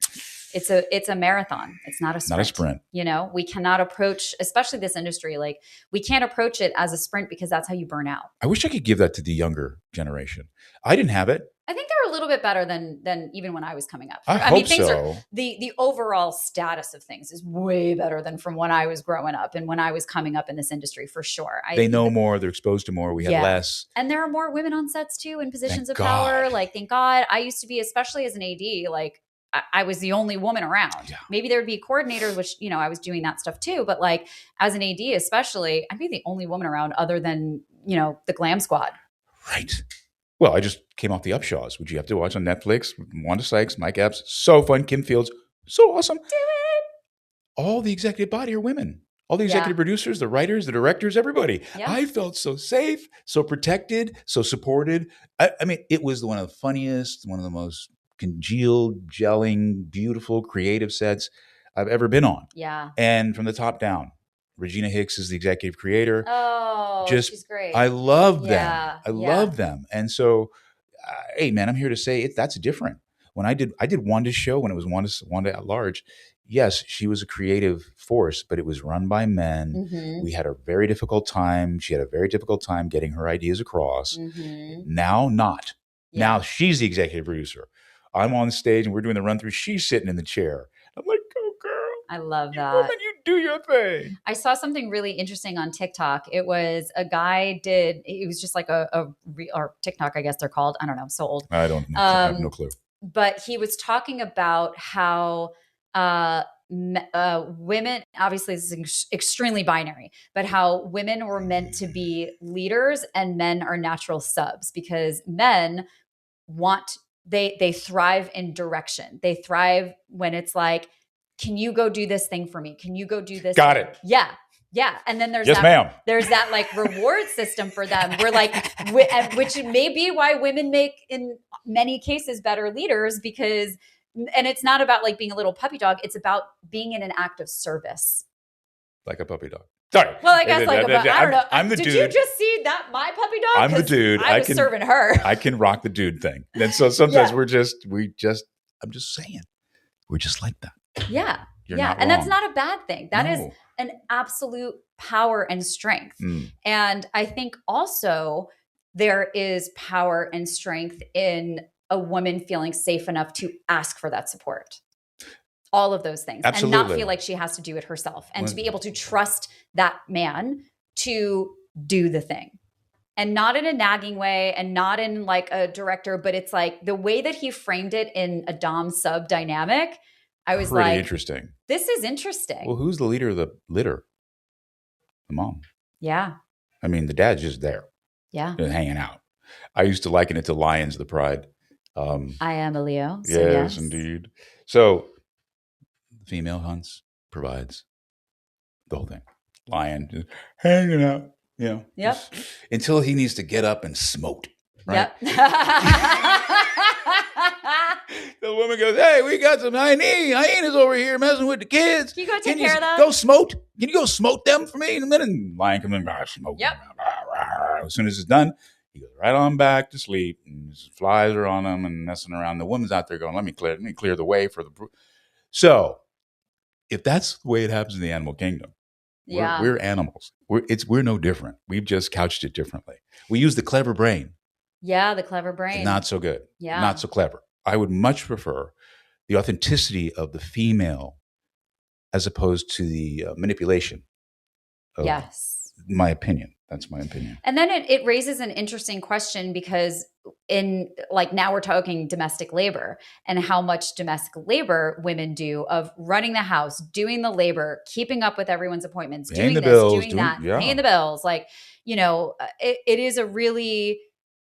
It's a marathon. It's not a sprint. Not a sprint. You know, we cannot approach, especially this industry, like we can't approach it as a sprint because that's how you burn out. I wish I could give that to the younger generation. I didn't have it. I think they're a little bit better than even when I was coming up. I mean, things so. The overall status of things is way better than from when I was growing up and when I was coming up in this industry, for sure. They know more. They're exposed to more. We have less. And there are more women on sets too in positions of power. Like, thank God. I used to be, especially as an AD, like I was the only woman around. Yeah. Maybe there would be coordinators, which, you know, I was doing that stuff too. But like as an AD, especially, I'd be the only woman around other than, you know, the glam squad. Right. Well, I just came off the Upshaws, which you have to watch on Netflix. Wanda Sykes, Mike Epps, so fun. Kim Fields, so awesome. Do it. All the executive body are women. All the executive producers, the writers, the directors, everybody. Yeah. I felt so safe, so protected, so supported. I mean, it was one of the funniest, one of the most congealed, gelling, beautiful, creative sets I've ever been on. Yeah. And from the top down, Regina Hicks is the executive creator. Oh, she's great. I love them. I love them. And so, hey, man, I'm here to say that's different. When I did Wanda's show, when it was Wanda at Large, yes, she was a creative force, but it was run by men. We had a very difficult time. She had a very difficult time getting her ideas across. Now, not. Yeah. Now she's the executive producer. I'm on stage and we're doing the run through. She's sitting in the chair. I'm like, go girl. I love that. Woman, you do your thing. I saw something really interesting on TikTok. It was a guy it was just like or TikTok, I guess they're called. I don't know. I'm so old. I don't know. I have no clue. But he was talking about how women, obviously this is extremely binary, but how women were meant to be leaders and men are natural subs, because men they thrive in direction. They thrive when it's like, can you go do this thing for me? Can you go do this? Got it. Yeah. Yeah. And then there's there's that like reward system for them. We're like, which may be why women make in many cases better leaders, because, and it's not about like being a little puppy dog. It's about being in an act of service. Like a puppy dog. Sorry. Well, I guess I don't know. I'm the dude. Did you just see that my puppy dog? I'm the dude. I was serving her. I can rock the dude thing. And so sometimes I'm just saying, we're just like that. Yeah. And that's not a bad thing. That is an absolute power and strength. And I think also there is power and strength in a woman feeling safe enough to ask for that support. All of those things. Absolutely. And not feel like she has to do it herself, and to be able to trust that man to do the thing. And not in a nagging way, and not in like a director, but it's like the way that he framed it in a dom sub dynamic. I was pretty like, interesting. This is interesting. Well, who's the leader of the litter? The mom. Yeah. I mean, the dad's just there. Yeah. Just hanging out. I used to liken it to Lions of the Pride. I am a Leo. So yes, indeed. So female hunts, provides the whole thing. Lion just hanging out, Yep. Until he needs to get up and smote. Right? Yep. The woman goes, "Hey, we got some hyenas over here messing with the kids. Can you go take care of them? Go smote. Can you go smote them for me in a minute?" And Lion comes in, smoke. Yep. As soon as it's done, he goes right on back to sleep. And his flies are on him and messing around. The woman's out there going, let me clear the way for the. So, if that's the way it happens in the animal kingdom, we're animals. We're no different. We've just couched it differently. We use the clever brain. Yeah, the clever brain. Not so good. Yeah. Not so clever. I would much prefer the authenticity of the female as opposed to the manipulation. Yes. My opinion. That's my opinion. And then it raises an interesting question, because in like now we're talking domestic labor and how much domestic labor women do of running the house, doing the labor, keeping up with everyone's appointments, doing this, doing that, paying the bills. Like, it is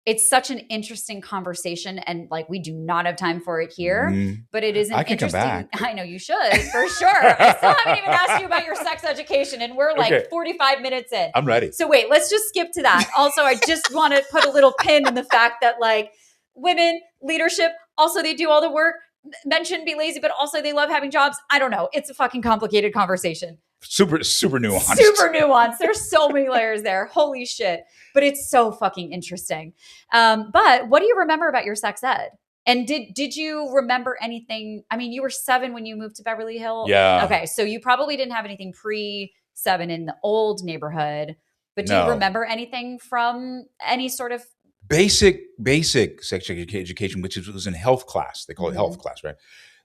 it's such an interesting conversation, and like we do not have time for it here, but it is an interesting. Come back. I know you should, for sure. I still haven't even asked you about your sex education, and we're like 45 minutes in. I'm ready. So wait, let's just skip to that. Also, I just want to put a little pin in the fact that like women leadership, also they do all the work. Men shouldn't be lazy, but also they love having jobs. I don't know. It's a fucking complicated conversation. Super nuanced. Super nuanced. There's so many layers there. Holy shit. But it's so fucking interesting. But what do you remember about your sex ed? And did you remember anything? I mean, you were 7 when you moved to Beverly Hills. Yeah. Okay. So you probably didn't have anything pre-7 in the old neighborhood. But do you remember anything from any sort of basic sex education, which was in health class? They call it health class, right?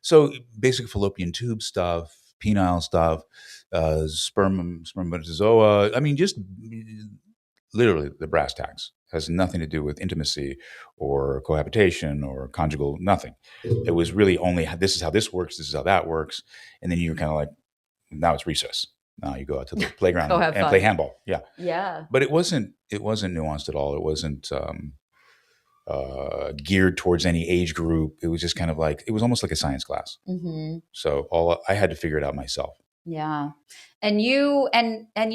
So basic fallopian tube stuff, penile stuff, spermatozoa. I mean, just literally the brass tacks. Has nothing to do with intimacy or cohabitation or conjugal, nothing. It was really only, this is how this works, this is how that works. And then you're kind of like, now it's recess. Now you go out to the playground and play handball. Yeah. Yeah. But it wasn't nuanced at all. It wasn't geared towards any age group. It was just kind of like, it was almost like a science class. Mm-hmm. So I had to figure it out myself. Yeah. And you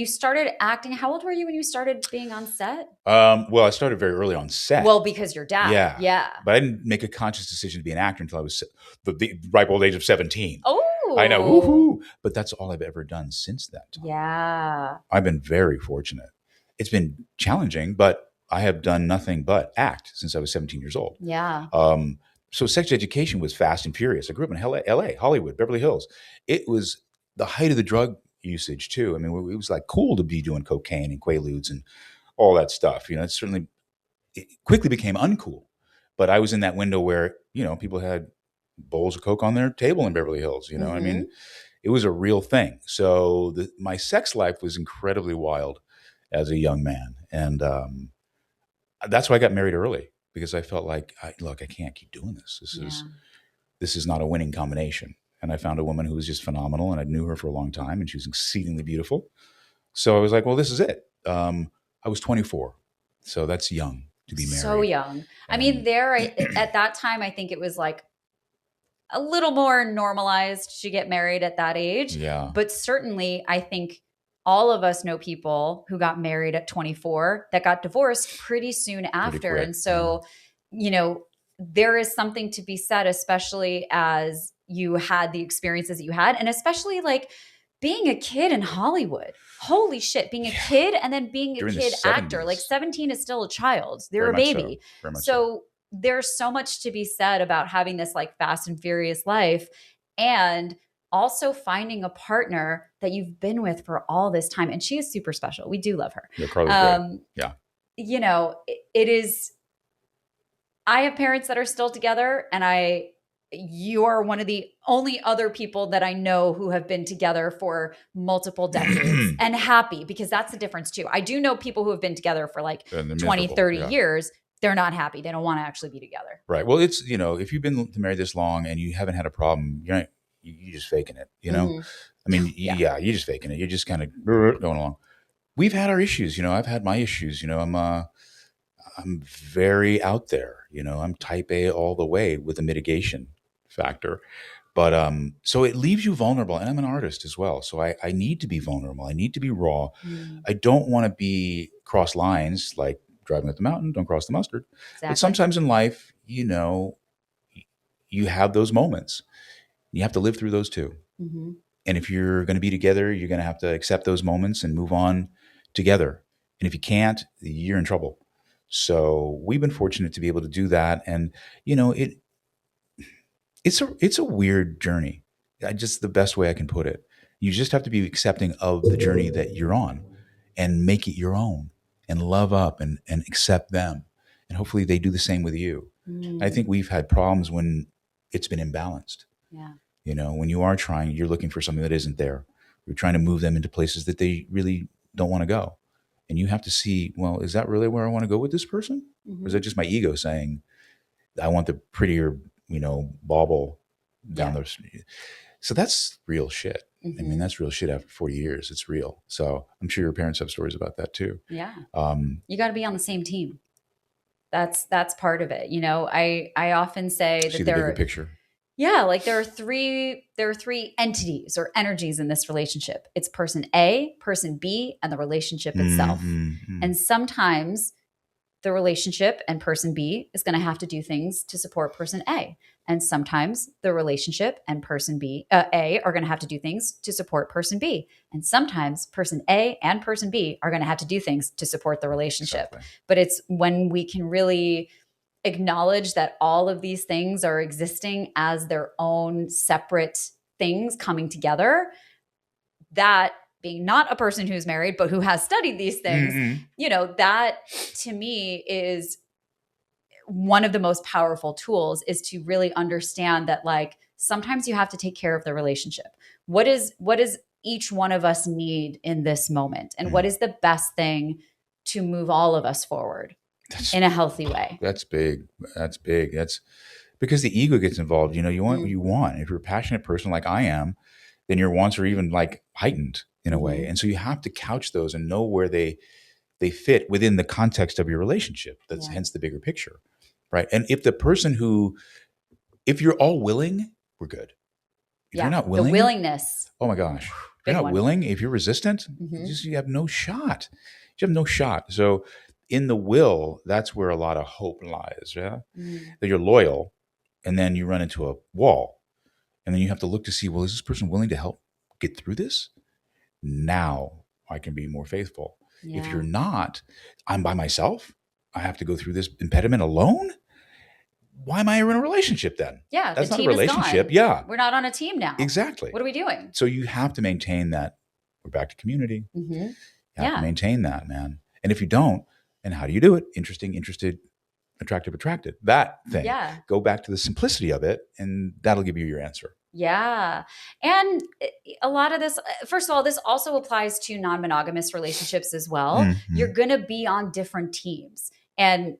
started acting. How old were you when you started being on set? Well, I started very early on set. Well, because your dad. Yeah. Yeah. But I didn't make a conscious decision to be an actor until I was the ripe old age of 17. Oh. I know. Woohoo. But that's all I've ever done since that time. Yeah. I've been very fortunate. It's been challenging, but I have done nothing but act since I was 17 years old. Yeah. So sex education was fast and furious. I grew up in LA, Hollywood, Beverly Hills. It was the height of the drug usage too. I mean, it was like cool to be doing cocaine and Quaaludes and all that stuff. It quickly became uncool. But I was in that window where, people had bowls of Coke on their table in Beverly Hills. I mean, it was a real thing. So my sex life was incredibly wild as a young man. And that's why I got married early, because I felt like, I can't keep doing this. This is not a winning combination. And I found a woman who was just phenomenal, and I knew her for a long time, and she was exceedingly beautiful. So I was like, well, this is it. I was 24. So that's young to be married. So young. I mean, at that time, I think it was like a little more normalized to get married at that age. Yeah. But certainly, I think all of us know people who got married at 24 that got divorced pretty soon after. And so, there is something to be said, especially as you had the experiences that you had, and especially like being a kid in Hollywood. Holy shit, being a kid and then being a kid actor. Like 17 is still a child. They're a baby. So there's so much to be said about having this like fast and furious life, and also finding a partner that you've been with for all this time. And she is super special. We do love her. Yeah, Carla's great. Yeah. It is, I have parents that are still together, and you are one of the only other people that I know who have been together for multiple decades and happy, because that's the difference too. I do know people who have been together for like 20, 30 years. They're not happy. They don't want to actually be together. Right. Well, it's, if you've been married this long and you haven't had a problem, you're just faking it, I mean, you're just faking it. You're just kind of going along. We've had our issues, I've had my issues, I'm very out there, I'm type A all the way with a mitigation factor. But so it leaves you vulnerable. And I'm an artist as well. So I need to be vulnerable. I need to be raw. I don't want to be cross lines like driving up the mountain, don't cross the mustard. Exactly. But sometimes in life, you have those moments. You have to live through those too. Mm-hmm. And if you're going to be together, you're going to have to accept those moments and move on together. And if you can't, you're in trouble. So we've been fortunate to be able to do that. And, it's a weird journey. Just the best way I can put it. You just have to be accepting of the journey that you're on and make it your own and love up and accept them. And hopefully they do the same with you. Mm. I think we've had problems when it's been imbalanced. Yeah. When you are trying, you're looking for something that isn't there. You're trying to move them into places that they really don't want to go. And you have to see, well, is that really where I want to go with this person? Mm-hmm. Or is that just my ego saying, I want the prettier, bauble down the street? So that's real shit. Mm-hmm. I mean, that's real shit after 40 years. It's real. So I'm sure your parents have stories about that too. Yeah. You got to be on the same team. That's part of it. I often say that see the bigger picture. Yeah, like there are three entities or energies in this relationship. It's person A, person B, and the relationship itself. Mm-hmm. And sometimes the relationship and person B is going to have to do things to support person A. And sometimes the relationship and person A are going to have to do things to support person B. And sometimes person A and person B are going to have to do things to support the relationship. Exactly. But it's when we can really acknowledge that all of these things are existing as their own separate things coming together, that being not a person who's married, but who has studied these things, mm-hmm. That to me is one of the most powerful tools, is to really understand that like sometimes you have to take care of the relationship. What does each one of us need in this moment? And what is the best thing to move all of us forward in a healthy way? That's big. That's because the ego gets involved. You want what you want. If you're a passionate person like I am, then your wants are even like heightened in a way. And so you have to couch those and know where they fit within the context of your relationship. That's hence the bigger picture. Right. And if you're all willing, we're good. If you're not willing, the willingness. Oh my gosh. If you're not willing, if you're resistant, you have no shot. You have no shot. So in the will, that's where a lot of hope lies. Yeah. That you're loyal, and then you run into a wall, and then you have to look to see, well, is this person willing to help get through this? Now I can be more faithful. Yeah. If you're not, I'm by myself. I have to go through this impediment alone. Why am I in a relationship then? Yeah. That's not a relationship. Yeah. We're not on a team now. Exactly. What are we doing? So you have to maintain that. We're back to community. Mm-hmm. You have to maintain that, man. And if you don't, and how do you do it? Interesting, interested, attractive, attracted. That thing. Yeah. Go back to the simplicity of it, and that'll give you your answer. Yeah. And a lot of this, first of all, this also applies to non-monogamous relationships as well. Mm-hmm. You're going to be on different teams. And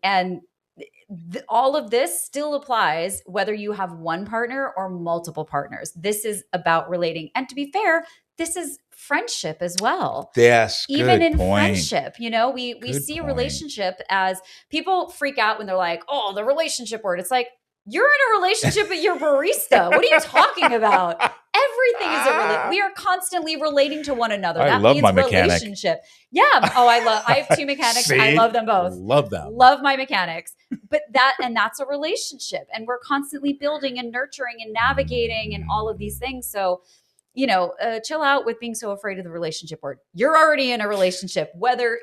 all of this still applies whether you have one partner or multiple partners. This is about relating. And to be fair, this is friendship as well. Yes. Even in friendship, we see a relationship as people freak out when they're like, oh, the relationship word. It's like, You're in a relationship with your barista. What are you talking about? Everything is we are constantly relating to one another. That love means my relationship. Mechanic. Yeah. Oh, I have 2 mechanics. I love them both. Love them. Love my mechanics. But that's a relationship. And we're constantly building and nurturing and navigating and all of these things. So, chill out with being so afraid of the relationship word. You're already in a relationship, whether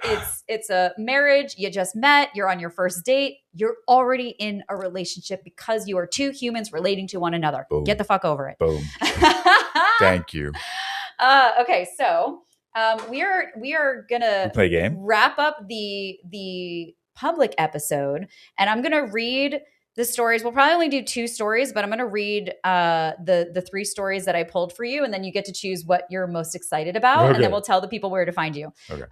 it's a marriage, you just met, you're on your first date, you're already in a relationship because you are 2 humans relating to one another. Boom. Get the fuck over it. Boom. Thank you. Okay, so we are gonna play a game. Wrap up the public episode, and I'm gonna read the stories. We'll probably only do 2 stories, but I'm going to read the 3 stories that I pulled for you, and then you get to choose what you're most excited about, and then we'll tell the people where to find you. Okay.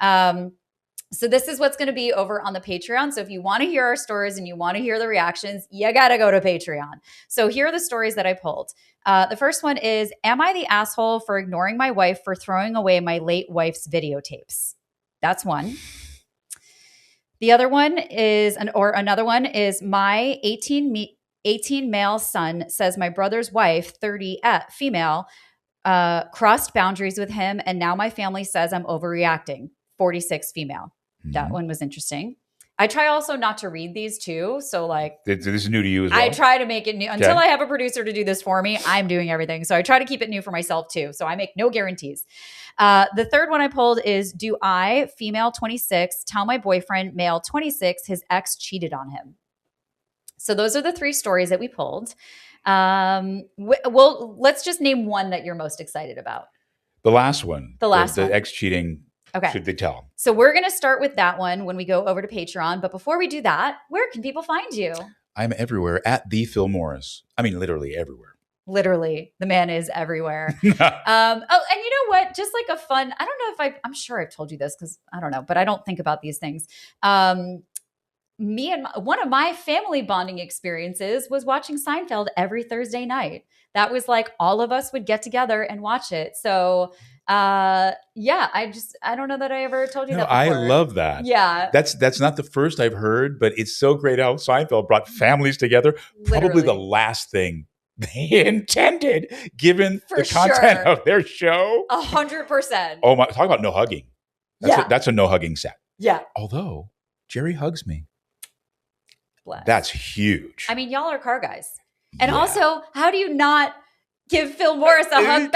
So this is what's going to be over on the Patreon. So if you want to hear our stories and you want to hear the reactions, you got to go to Patreon. So here are the stories that I pulled. The first one is, am I the asshole for ignoring my wife for throwing away my late wife's videotapes? That's one. The other one is, another one is, my 18 male son says my brother's wife, 30 female, crossed boundaries with him, and now my family says I'm overreacting. 46 female. Mm-hmm. That one was interesting. I try also not to read these too. So this is new to you as well. I try to make it new until I have a producer to do this for me. I'm doing everything. So I try to keep it new for myself too. So I make no guarantees. The third one I pulled is, do I, female 26, tell my boyfriend, male 26, his ex cheated on him? So those are the 3 stories that we pulled. Well, let's just name one that you're most excited about. The last one. The ex cheating. Okay. Should they tell? So we're going to start with that one when we go over to Patreon. But before we do that, where can people find you? I'm everywhere at the Phil Morris. I mean, literally everywhere. Literally, the man is everywhere. And you know what? Just like a fun, I don't know if I'm sure I've told you this because I don't know, but I don't think about these things. Me and one of my family bonding experiences was watching Seinfeld every Thursday night. That was like all of us would get together and watch it. So I don't know that I ever told you that before. I love that. Yeah. That's not the first I've heard, but it's so great how Seinfeld brought families together. Literally. Probably the last thing they intended, given the content of their show. 100%. Oh my! Talk about no hugging. That's a no hugging set. Yeah. Although Jerry hugs me. Bless. That's huge. I mean, y'all are car guys, and also, how do you not give Phil Morris a hug?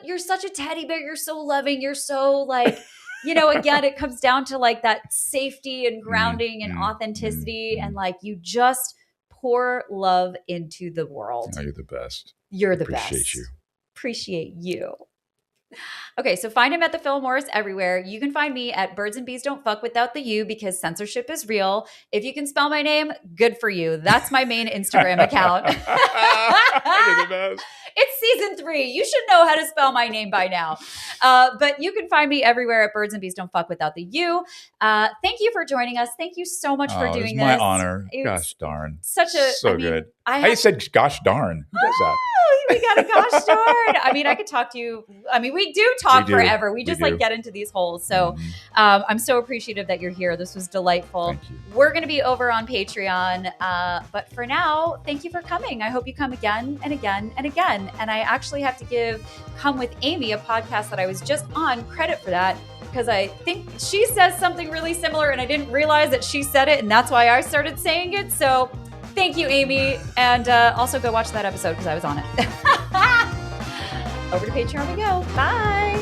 You're such a teddy bear. You're so loving. You're so again, it comes down to that safety and grounding and authenticity, and you just pour love into the world. Oh, you're the best. You're the best. Appreciate you. Okay, so find him at the Phil Morris everywhere. You can find me at Birds and Bees Don't Fuck without the U, because censorship is real. If you can spell my name, good for you. That's my main Instagram account. You're the best. It's season 3. You should know how to spell my name by now. But you can find me everywhere at Birds and Bees Don't Fuck without the U. Thank you for joining us. Thank you so much for doing this. It's my honor. Gosh darn. Good. I said gosh darn. Who does that? We got a gosh darn. I mean, I could talk to you. I mean, we do talk forever. We just get into these holes. So I'm so appreciative that you're here. This was delightful. Thank you. We're going to be over on Patreon. But for now, thank you for coming. I hope you come again and again and again. And I actually have to give Come With Amy, a podcast that I was just on, credit for that, because I think she says something really similar and I didn't realize that she said it, and that's why I started saying it. So thank you, Amy. And also go watch that episode because I was on it. Over to Patreon we go. Bye.